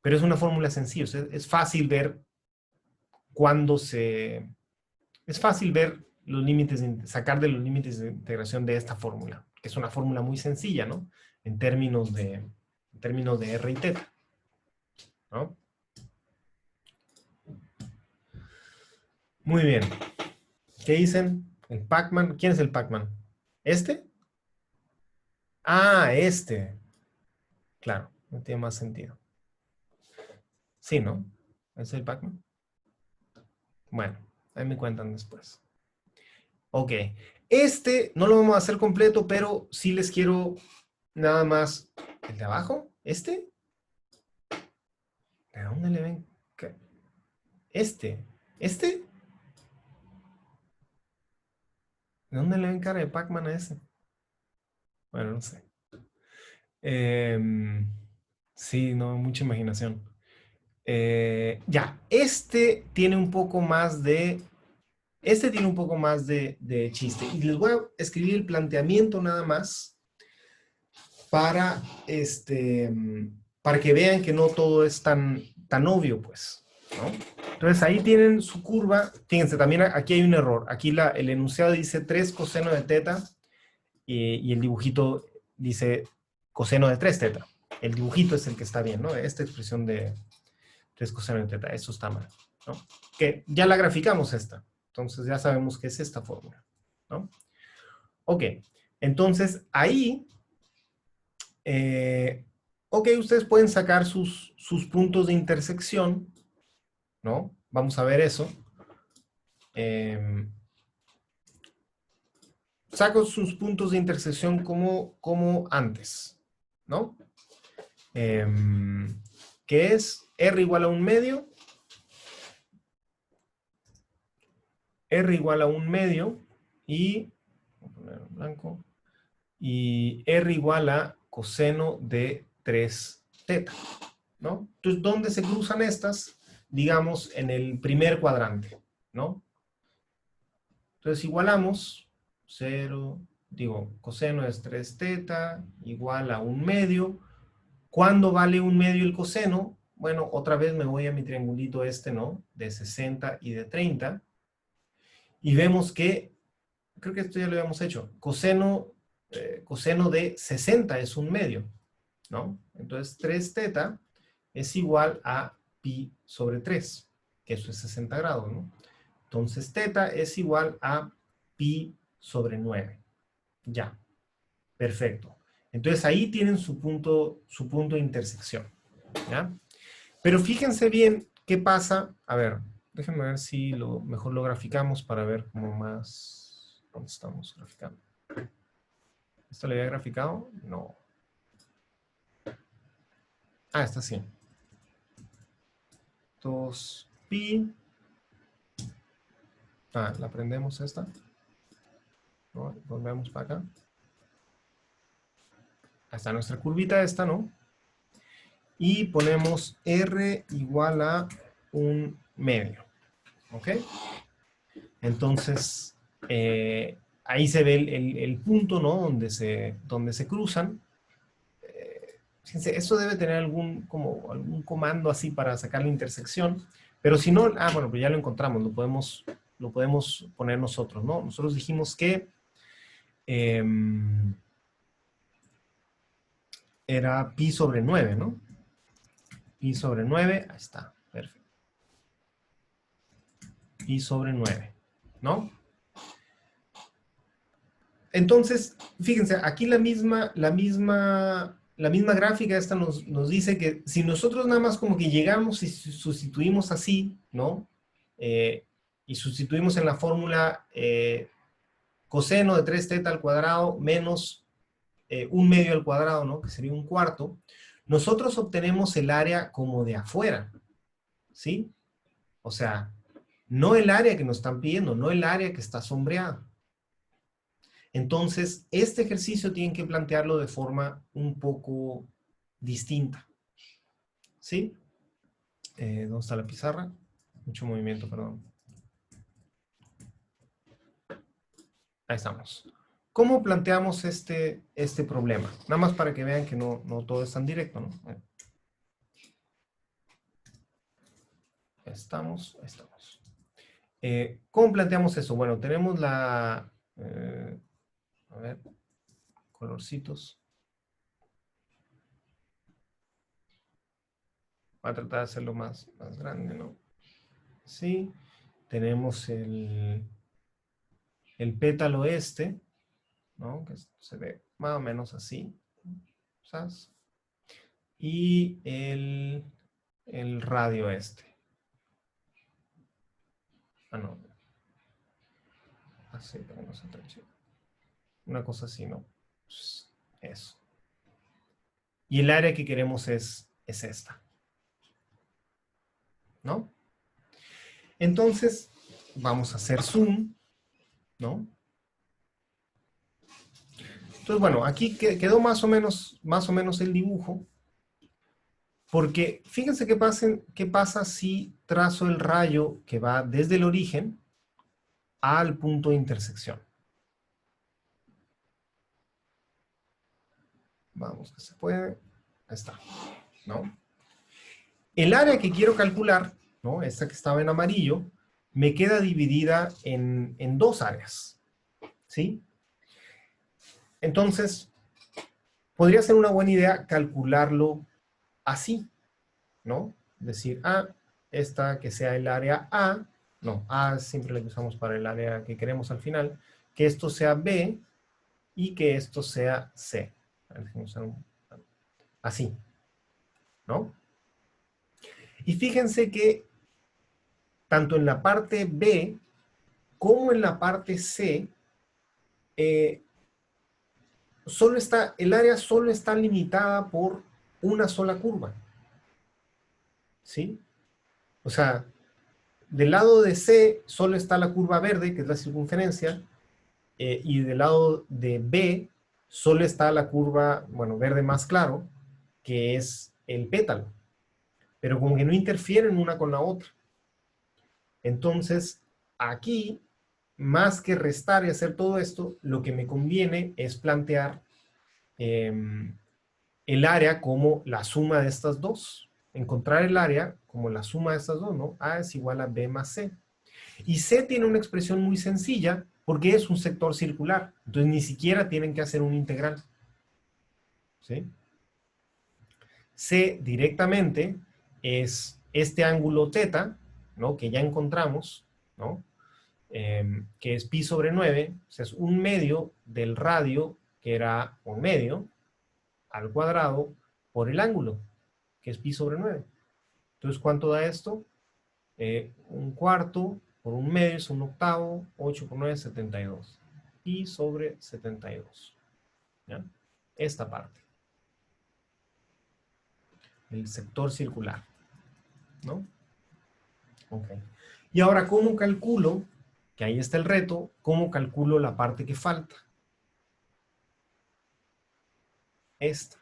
Speaker 1: Pero es una fórmula sencilla. O sea, es fácil ver cuándo se... Es fácil ver los límites, sacar de los límites de integración de esta fórmula, que es una fórmula muy sencilla, ¿no? En términos de R y θ, ¿no? Muy bien. ¿Qué dicen? El Pac-Man. ¿Quién es el Pac-Man? ¿Este? Ah, este. Claro, no tiene más sentido. Sí, ¿no? ¿Es el Pac-Man? Bueno, ahí me cuentan después. Ok. Este no lo vamos a hacer completo, pero sí les quiero nada más. ¿El de abajo? ¿Este? ¿De dónde le ven? ¿Este? ¿Este? ¿De dónde le ven cara de Pac-Man a ese? Bueno, no sé. Sí, no, mucha imaginación. Ya, este tiene un poco más de chiste. Y les voy a escribir el planteamiento nada más para, para que vean que no todo es tan obvio, pues, ¿no? Entonces ahí tienen su curva. Fíjense, también aquí hay un error. Aquí el enunciado dice 3 coseno de θ y el dibujito dice coseno de 3θ. El dibujito es el que está bien, ¿no? Esta expresión de 3 coseno de θ, eso está mal, ¿no? Que ya la graficamos esta. Entonces ya sabemos que es esta fórmula, ¿no? Ok, entonces ahí, ok, ustedes pueden sacar sus puntos de intersección, ¿no? Vamos a ver eso. Saco sus puntos de intersección como antes, ¿no? Que es R igual a 1/2, R igual a 1/2 y, voy a poner en blanco, y R igual a coseno de 3θ, ¿no? Entonces, ¿dónde se cruzan estas? Digamos, en el primer cuadrante, ¿no? Entonces, igualamos 0, coseno es 3θ igual a 1/2. ¿Cuándo vale 1/2 el coseno? Bueno, otra vez me voy a mi triangulito ¿no? De 60 y de 30. Y vemos que, creo que esto ya lo habíamos hecho, coseno de 60 es 1/2, ¿no? Entonces 3θ es igual a pi sobre 3, que eso es 60 grados, ¿no? Entonces θ es igual a pi sobre 9. Ya, perfecto. Entonces ahí tienen su punto de intersección, ¿ya? Pero fíjense bien qué pasa. A ver, déjenme ver si mejor lo graficamos para ver cómo más... ¿Dónde estamos graficando? ¿Esto le había graficado? No. Ah, está así. 2pi. Ah, la prendemos esta. ¿No? Volvemos para acá. Ahí está nuestra curvita esta, ¿no? Y ponemos R igual a 1/2. ¿Ok? Entonces, ahí se ve el punto, ¿no? Donde se cruzan. Fíjense, eso debe tener algún comando así para sacar la intersección, pero si no, bueno, pues ya lo encontramos, lo podemos poner nosotros, ¿no? Nosotros dijimos que era pi sobre 9, ¿no? Pi sobre 9, ahí está, perfecto. Pi sobre 9, ¿no? Entonces, fíjense, aquí la misma gráfica esta nos dice que si nosotros nada más como que llegamos y sustituimos así, ¿no? Y sustituimos en la fórmula coseno de 3 teta al cuadrado menos 1/2 al cuadrado, ¿no? Que sería 1/4. Nosotros obtenemos el área como de afuera, ¿sí? O sea, no el área que nos están pidiendo, no el área que está sombreada. Entonces, este ejercicio tienen que plantearlo de forma un poco distinta. ¿Sí? ¿Dónde está la pizarra? Mucho movimiento, perdón. Ahí estamos. ¿Cómo planteamos este problema? Nada más para que vean que no todo es tan directo, ¿no? Ahí estamos. ¿Cómo planteamos eso? Bueno, tenemos la... a ver, colorcitos. Voy a tratar de hacerlo más grande, ¿no? Sí. Tenemos el pétalo este, ¿no? Que se ve más o menos así. ¿Sabes? Y el radio este. No. Así, para que no se entreche. Una cosa así, ¿no? Eso. Y el área que queremos es esta. ¿No? Entonces, vamos a hacer zoom, ¿no? Entonces, bueno, aquí quedó más o menos el dibujo. Porque fíjense qué pasa si trazo el rayo que va desde el origen al punto de intersección. Vamos, que se puede. Ahí está, ¿no? El área que quiero calcular, ¿no? Esta que estaba en amarillo, me queda dividida en 2 áreas, ¿sí? Entonces, podría ser una buena idea calcularlo así, ¿no? Decir, esta que sea el área A, no, A es siempre la que usamos para el área que queremos al final, que esto sea B y que esto sea C. Así, ¿no? Y fíjense que tanto en la parte B como en la parte C, el área solo está limitada por una sola curva. ¿Sí? O sea, del lado de C solo está la curva verde, que es la circunferencia, y del lado de B solo está la curva, bueno, verde más claro, que es el pétalo. Pero como que no interfieren una con la otra. Entonces, aquí, más que restar y hacer todo esto, lo que me conviene es plantear el área como la suma de estas dos. Encontrar el área como la suma de estas dos, ¿no? A es igual a B más C. Y C tiene una expresión muy sencilla porque es un sector circular. Entonces ni siquiera tienen que hacer un integral. ¿Sí? C directamente es este ángulo θ, ¿no? Que ya encontramos, ¿no? Que es pi sobre 9, o sea, es 1/2 del radio, que era 1/2, al cuadrado por el ángulo, que es pi sobre 9. Entonces, ¿cuánto da esto? 1/4 por 1/2 es 1/8, 8 por 9 es 72. Pi sobre 72. ¿Ya? Esta parte. El sector circular. ¿No? Ok. Y ahora, ¿cómo calculo? Que ahí está el reto. ¿Cómo calculo la parte que falta? Esta.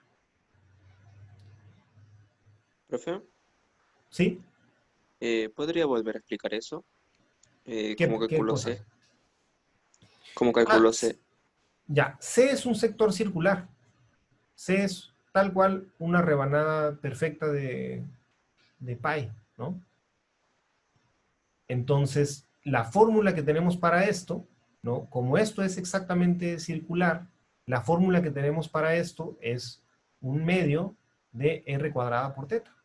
Speaker 2: Profe,
Speaker 1: ¿Sí?
Speaker 2: ¿podría volver a explicar eso? ¿Cómo
Speaker 1: ¿Qué
Speaker 2: calculo
Speaker 1: cosa?
Speaker 2: C? ¿Cómo calculo
Speaker 1: Ah,
Speaker 2: C?
Speaker 1: ya. C es un sector circular. C es tal cual una rebanada perfecta de pie, ¿no? Entonces, la fórmula que tenemos para esto, ¿no? Como esto es exactamente circular, la fórmula que tenemos para esto es 1/2 de r cuadrada por teta.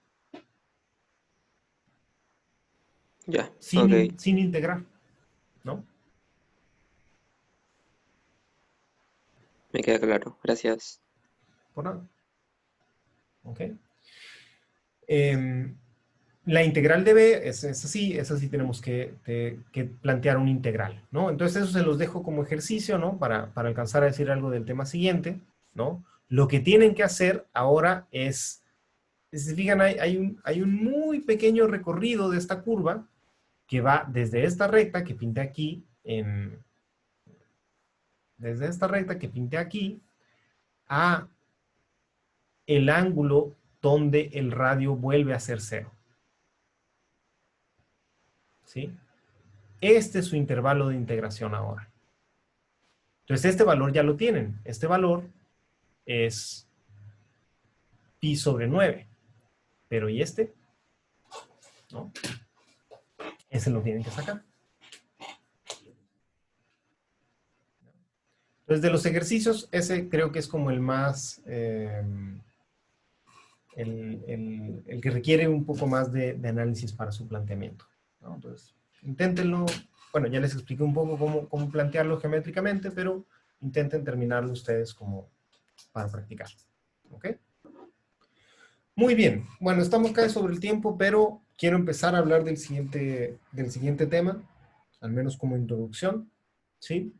Speaker 2: Ya, ok.
Speaker 1: Sin integrar, ¿no?
Speaker 2: Me queda claro. Gracias.
Speaker 1: Por nada. ¿Ok? La integral de b es así tenemos que plantear un integral, ¿no? Entonces eso se los dejo como ejercicio, ¿no? Para alcanzar a decir algo del tema siguiente, ¿no? Lo que tienen que hacer ahora es, si se fijan, hay un muy pequeño recorrido de esta curva que va desde esta recta que pinté aquí, desde esta recta que pinté aquí, a el ángulo donde el radio vuelve a ser 0. ¿Sí? Este es su intervalo de integración ahora. Entonces, este valor ya lo tienen. Este valor es pi sobre 9. Pero ¿y este? ¿No? Ese lo tienen que sacar. Entonces, de los ejercicios, ese creo que es como el más... el que requiere un poco más de análisis para su planteamiento, ¿no? Entonces, inténtenlo. Bueno, ya les expliqué un poco cómo plantearlo geométricamente, pero intenten terminarlo ustedes como para practicar. ¿Ok? Muy bien. Bueno, estamos casi sobre el tiempo, pero quiero empezar a hablar del siguiente tema, al menos como introducción, ¿sí?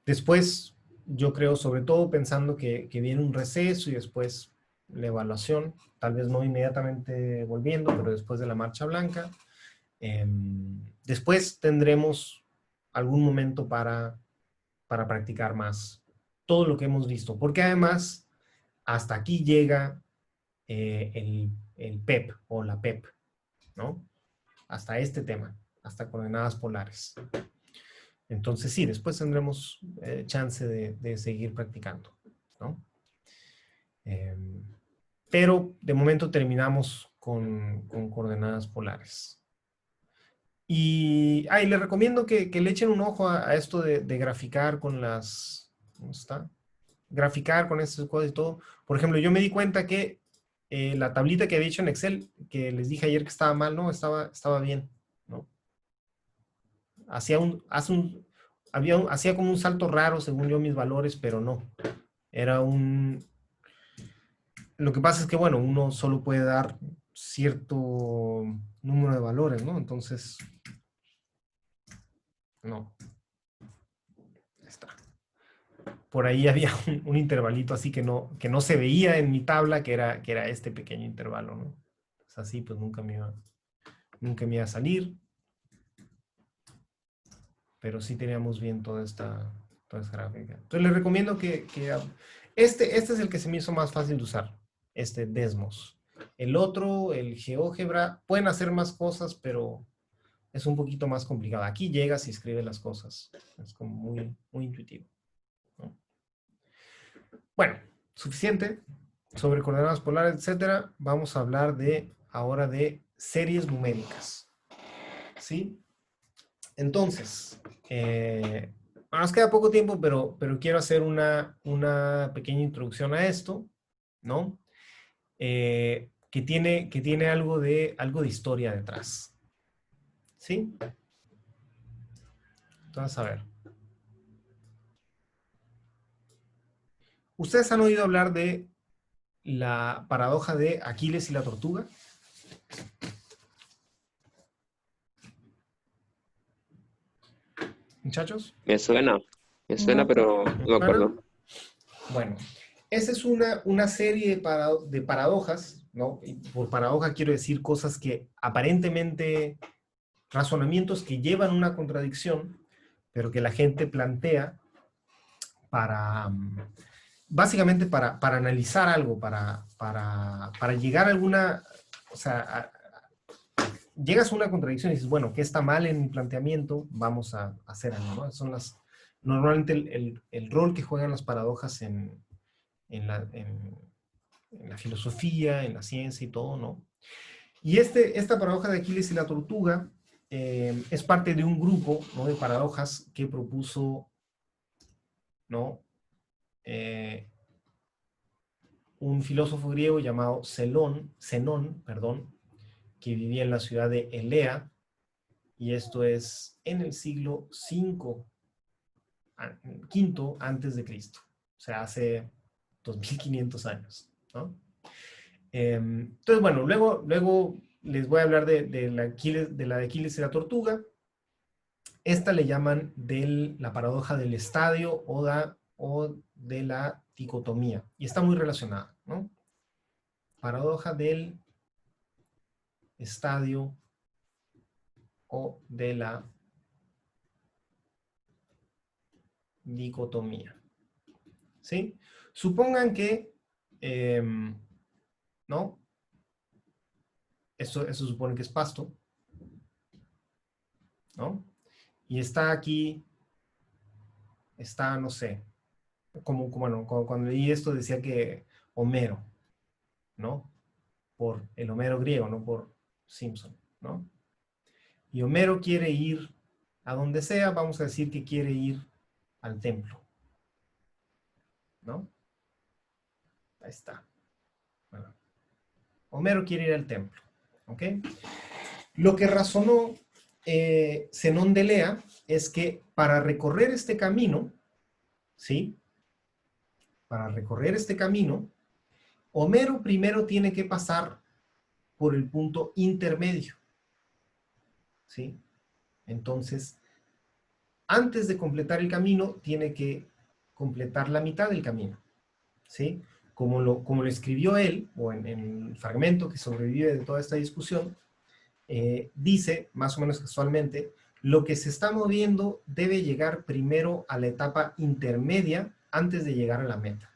Speaker 1: Después, yo creo, sobre todo pensando que viene un receso y después la evaluación, tal vez no inmediatamente volviendo, pero después de la marcha blanca. Después tendremos algún momento para practicar más todo lo que hemos visto, porque además hasta aquí llega el PEP o la PEP, ¿no? Hasta este tema, hasta coordenadas polares. Entonces sí, después tendremos chance de seguir practicando, ¿no? Pero de momento terminamos con coordenadas polares. Y les recomiendo que le echen un ojo a esto de graficar con las... ¿Cómo está? Graficar con estas cosas y todo. Por ejemplo, yo me di cuenta que la tablita que había hecho en Excel, que les dije ayer que estaba mal, no, estaba bien, ¿no? Hacía como un salto raro según yo mis valores, pero no. Era lo que pasa es que, bueno, uno solo puede dar cierto número de valores, ¿no? Entonces, no. Ahí está. Por ahí había un intervalito así que no se veía en mi tabla, que era este pequeño intervalo, ¿no? Entonces, así pues nunca me iba a salir. Pero sí teníamos bien toda esta gráfica. Entonces les recomiendo que este es el que se me hizo más fácil de usar, este Desmos. El otro, el GeoGebra, pueden hacer más cosas, pero es un poquito más complicado. Aquí llegas y escribes las cosas. Es como muy, muy intuitivo, ¿no? Bueno, suficiente sobre coordenadas polares, etcétera. Vamos a hablar ahora de series numéricas. ¿Sí? Entonces, nos queda poco tiempo, pero quiero hacer una pequeña introducción a esto, ¿no? Que tiene algo de historia detrás. ¿Sí? Entonces, a ver. ¿Ustedes han oído hablar de la paradoja de Aquiles y la tortuga? ¿Muchachos?
Speaker 2: Me suena, pero no me acuerdo.
Speaker 1: Bueno, esa es una serie de paradojas, ¿no? Y por paradoja quiero decir cosas que aparentemente, razonamientos que llevan una contradicción, pero que la gente plantea básicamente para analizar algo, para llegar a alguna, o sea, llegas a una contradicción y dices, bueno, ¿qué está mal en mi planteamiento? Vamos a hacer algo, ¿no? Son normalmente el rol que juegan las paradojas en en la filosofía, en la ciencia y todo, ¿no? Y esta paradoja de Aquiles y la tortuga es parte de un grupo, ¿no?, de paradojas que propuso, ¿no?, un filósofo griego llamado Zenón, perdón, que vivía en la ciudad de Elea, y esto es en el siglo V antes de Cristo, o sea, hace 2500 años, ¿no? Entonces, bueno, luego les voy a hablar de la de Aquiles y la tortuga. Esta le llaman la paradoja del estadio o de la dicotomía, y está muy relacionada, ¿no? Paradoja del estadio o de la dicotomía, ¿sí? Supongan que, ¿no? Eso supone que es pasto, ¿no? Y está aquí, no sé, bueno, cuando leí esto decía que Homero, ¿no? Por el Homero griego, no por Simpson, ¿no? Y Homero quiere ir a donde sea, vamos a decir que quiere ir al templo, ¿no? Ahí está. Bueno, Homero quiere ir al templo, ¿ok? Lo que razonó Zenón de Elea es que para recorrer este camino, ¿sí? Para recorrer este camino, Homero primero tiene que pasar por el punto intermedio, ¿sí? Entonces, antes de completar el camino, tiene que completar la mitad del camino, ¿sí? Como lo escribió él, o en el fragmento que sobrevive de toda esta discusión, dice, más o menos casualmente, lo que se está moviendo debe llegar primero a la etapa intermedia antes de llegar a la meta,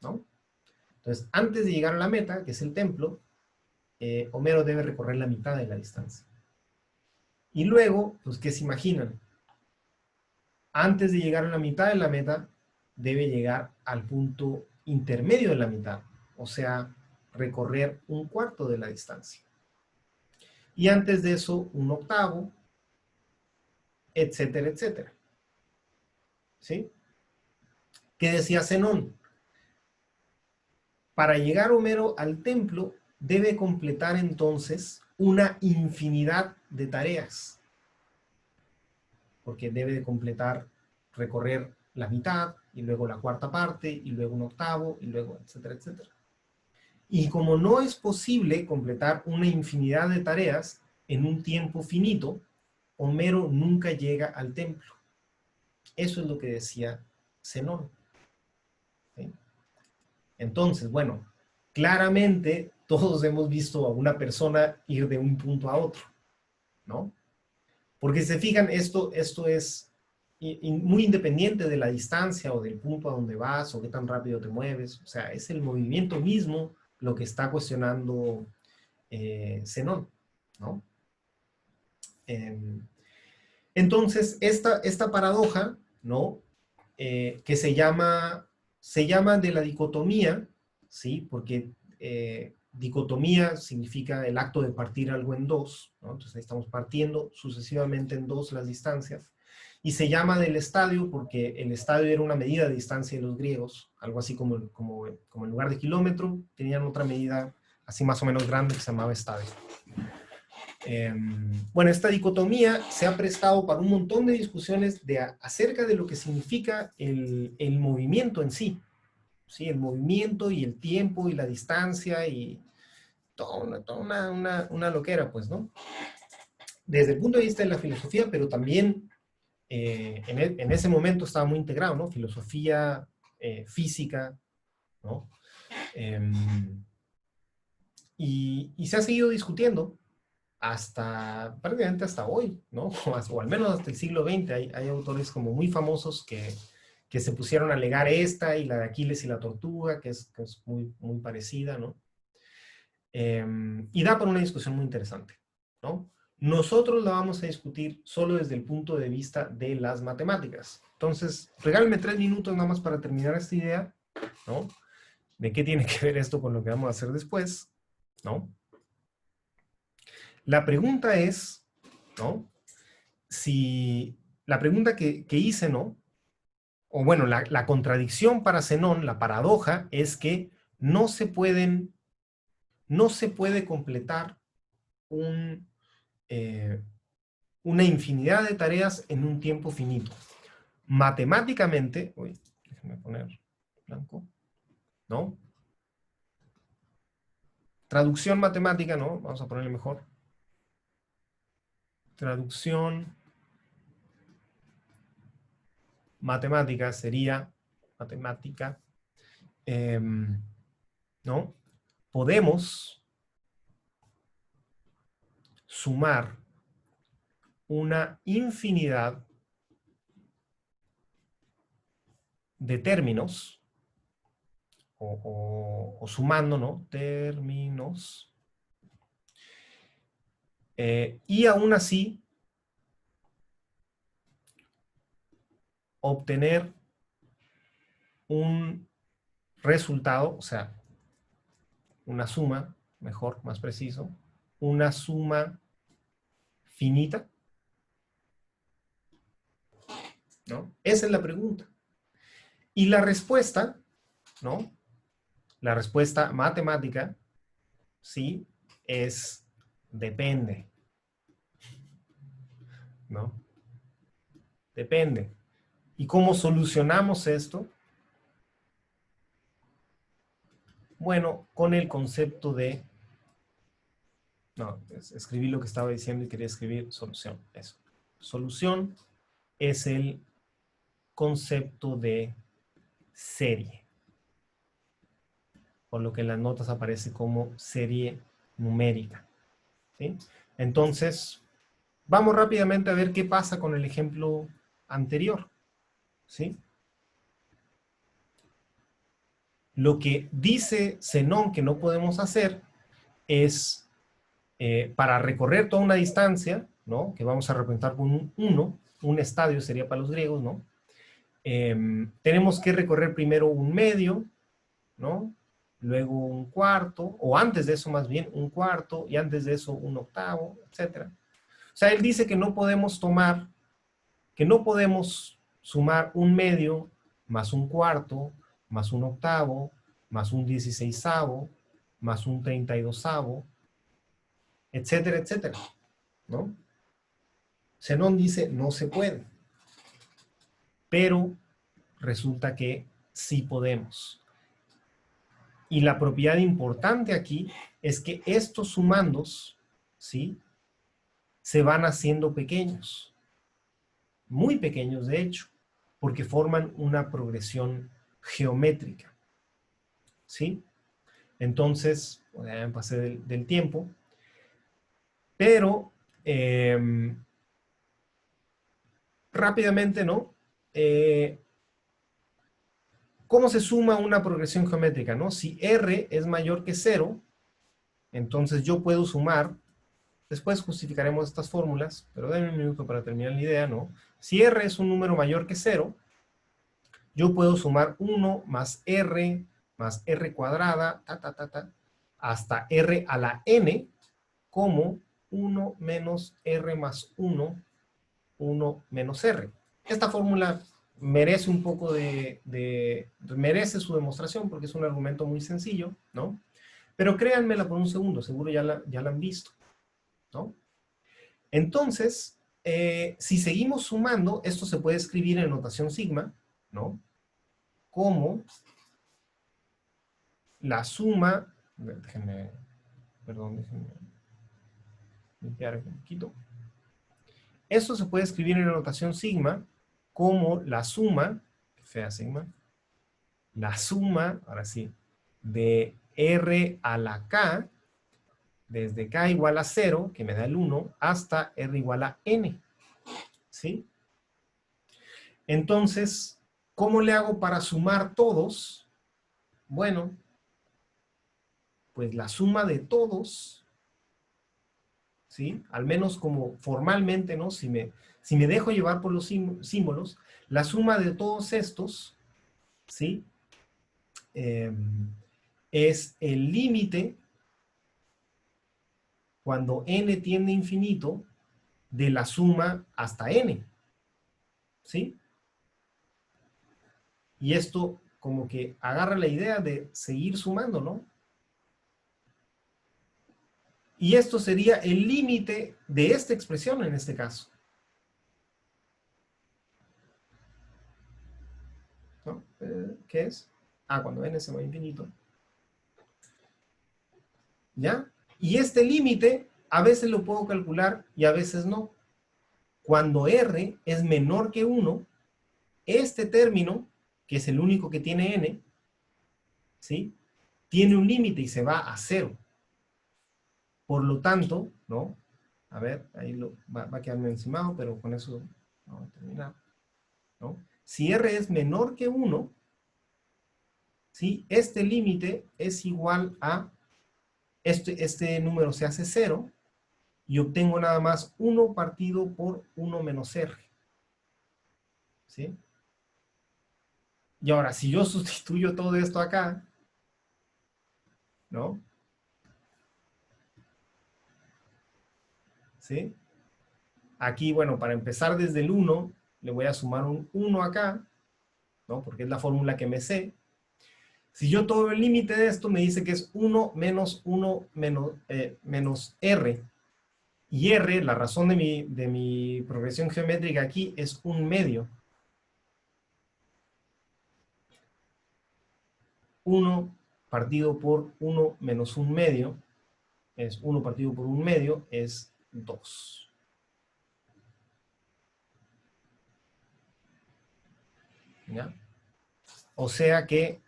Speaker 1: ¿no? Entonces, antes de llegar a la meta, que es el templo, Homero debe recorrer la mitad de la distancia. Y luego, pues, ¿qué se imaginan? Antes de llegar a la mitad de la meta, debe llegar al punto intermedio de la mitad, o sea, recorrer un cuarto de la distancia. Y antes de eso, un octavo, etcétera, etcétera. ¿Sí? ¿Qué decía Zenón? Para llegar Homero al templo, debe completar entonces una infinidad de tareas, porque debe de completar, recorrer la mitad, y luego la cuarta parte, y luego un octavo, y luego, etcétera, etcétera. Y como no es posible completar una infinidad de tareas en un tiempo finito, Homero nunca llega al templo. Eso es lo que decía Zenón. ¿Sí? Entonces, bueno, claramente todos hemos visto a una persona ir de un punto a otro, ¿no? Porque si se fijan, esto es muy independiente de la distancia o del punto a donde vas o qué tan rápido te mueves. O sea, es el movimiento mismo lo que está cuestionando Zenón, ¿no? Entonces, esta paradoja, ¿no? Que se llama de la dicotomía, ¿sí? Porque dicotomía significa el acto de partir algo en dos, ¿no? Entonces ahí estamos partiendo sucesivamente en dos las distancias. Y se llama del estadio porque el estadio era una medida de distancia de los griegos, algo así como en lugar de kilómetro, tenían otra medida así más o menos grande que se llamaba estadio. Bueno, esta dicotomía se ha prestado para un montón de discusiones acerca de lo que significa el movimiento en sí, ¿sí? El movimiento y el tiempo y la distancia y toda una loquera, pues, ¿no? Desde el punto de vista de la filosofía, pero también en ese momento estaba muy integrado, ¿no? Filosofía, física, ¿no? Y se ha seguido discutiendo prácticamente hasta hoy, ¿no? O al menos hasta el siglo XX. Hay autores como muy famosos que se pusieron a alegar esta y la de Aquiles y la tortuga, que es muy, muy parecida, ¿no? Y da para una discusión muy interesante, ¿no? Nosotros la vamos a discutir solo desde el punto de vista de las matemáticas. Entonces, regálenme 3 minutos nada más para terminar esta idea, ¿no? ¿De qué tiene que ver esto con lo que vamos a hacer después? ¿No? La pregunta es, ¿no? Si la pregunta que hice, ¿no? O bueno, la contradicción para Zenón, la paradoja, es que no se puede completar una infinidad de tareas en un tiempo finito. Matemáticamente, uy, déjenme poner blanco, ¿no? Traducción matemática, ¿no? Vamos a ponerle mejor. Traducción matemática sería matemática, ¿no? Podemos sumar una infinidad de términos, o sumando, ¿no? Términos. Y aún así, obtener un resultado, o sea, una suma, mejor, más preciso, una suma finita, ¿no? Esa es la pregunta. Y la respuesta, ¿no? La respuesta matemática, sí, es depende, ¿no? Depende. ¿Y cómo solucionamos esto? Bueno, con el concepto de... No, escribí lo que estaba diciendo y quería escribir solución. Eso. Solución es el concepto de serie, por lo que en las notas aparece como serie numérica, ¿sí? Entonces, vamos rápidamente a ver qué pasa con el ejemplo anterior, ¿sí? Lo que dice Zenón que no podemos hacer es, para recorrer toda una distancia, ¿no? Que vamos a representar con un 1, un estadio sería para los griegos, ¿no? Tenemos que recorrer primero un medio, ¿no? Luego un cuarto, o antes de eso más bien, un cuarto, y antes de eso un octavo, etc. O sea, él dice que no podemos sumar un medio, más un cuarto, más un octavo, más un 16avo, más un 32avo, etcétera, etcétera, ¿no? Zenón dice, no se puede. Pero resulta que sí podemos. Y la propiedad importante aquí es que estos sumandos, ¿sí? Se van haciendo pequeños. Muy pequeños, de hecho, porque forman una progresión geométrica, ¿sí? Entonces, ya me pasé del tiempo, pero rápidamente, ¿no? ¿Cómo se suma una progresión geométrica, no? Si R es mayor que 0, entonces yo puedo sumar, después justificaremos estas fórmulas, pero denme un minuto para terminar la idea, ¿no? Si R es un número mayor que 0, yo puedo sumar 1 más R cuadrada, hasta R a la N, como 1 menos R más 1, 1 menos R. Esta fórmula merece un poco merece su demostración porque es un argumento muy sencillo, ¿no? Pero créanmela por un segundo, seguro ya la han visto, ¿no? Entonces, si seguimos sumando, esto se puede escribir en notación sigma, ¿no? Como la suma, déjenme limpiar un poquito. Esto se puede escribir en la notación sigma como la suma, fea sigma, la suma, ahora sí, de R a la K, desde K igual a 0, que me da el 1, hasta R igual a N, ¿sí? Entonces, ¿cómo le hago para sumar todos? Bueno, pues la suma de todos, ¿sí? Al menos como formalmente, ¿no? Si me dejo llevar por los símbolos, la suma de todos estos, ¿sí? es el límite cuando n tiende a infinito de la suma hasta n. ¿Sí? Y esto como que agarra la idea de seguir sumando, ¿no? Y esto sería el límite de esta expresión en este caso. ¿No? ¿Qué es? Ah, cuando n se va a infinito. ¿Ya? Y este límite a veces lo puedo calcular y a veces no. Cuando r es menor que 1, este término, que es el único que tiene n, ¿sí? Tiene un límite y se va a 0. Por lo tanto, ¿no? A ver, ahí va a quedarme encimado, pero con eso vamos a terminar, ¿no? Si r es menor que 1, ¿sí? Este límite es igual a, este número se hace 0, y obtengo nada más 1 partido por 1 menos r. ¿Sí? Y ahora, si yo sustituyo todo esto acá, ¿no? ¿Sí? Aquí, bueno, para empezar desde el 1, le voy a sumar un 1 acá, ¿no? Porque es la fórmula que me sé. Si yo tomo el límite de esto, me dice que es 1 menos 1 menos r. Y r, la razón de mi progresión geométrica aquí, es 1/2. 1 partido por 1 menos 1/2 es 1 partido por 1/2 es 2. ¿Ya? O sea que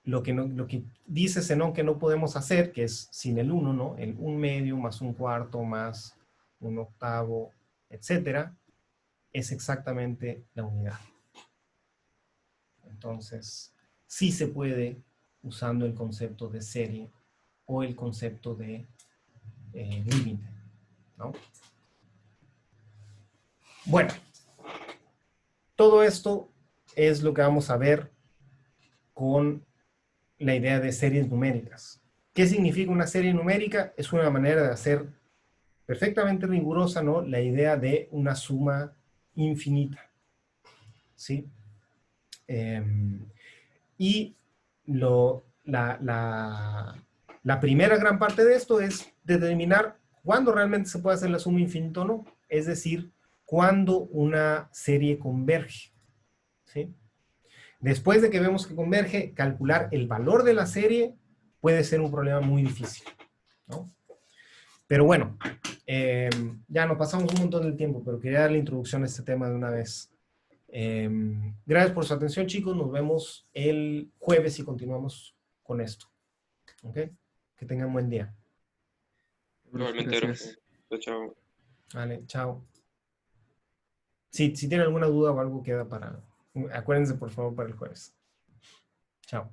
Speaker 1: lo que dice Zenón que no podemos hacer, que es sin el 1, ¿no? El 1/2 más 1/4 más 1/8, etcétera, es exactamente la unidad. Entonces, sí se puede usando el concepto de serie o el concepto de límite, ¿no? Bueno, todo esto es lo que vamos a ver con la idea de series numéricas. ¿Qué significa una serie numérica? Es una manera de hacer perfectamente rigurosa, ¿no? La idea de una suma infinita, ¿sí? Y la primera gran parte de esto es determinar cuándo realmente se puede hacer la suma infinita o no. Es decir, cuándo una serie converge, ¿sí? Después de que vemos que converge, calcular el valor de la serie puede ser un problema muy difícil, ¿no? Pero bueno, ya nos pasamos un montón del tiempo, pero quería dar la introducción a este tema de una vez. Gracias por su atención, chicos. Nos vemos el jueves y continuamos con esto. ¿Ok? Que tengan buen día.
Speaker 2: Igualmente,
Speaker 3: Gracias.
Speaker 2: profe. Chao.
Speaker 1: Vale, chao. Si tienen alguna duda o algo queda para... Acuérdense, por favor, para el jueves. Chao.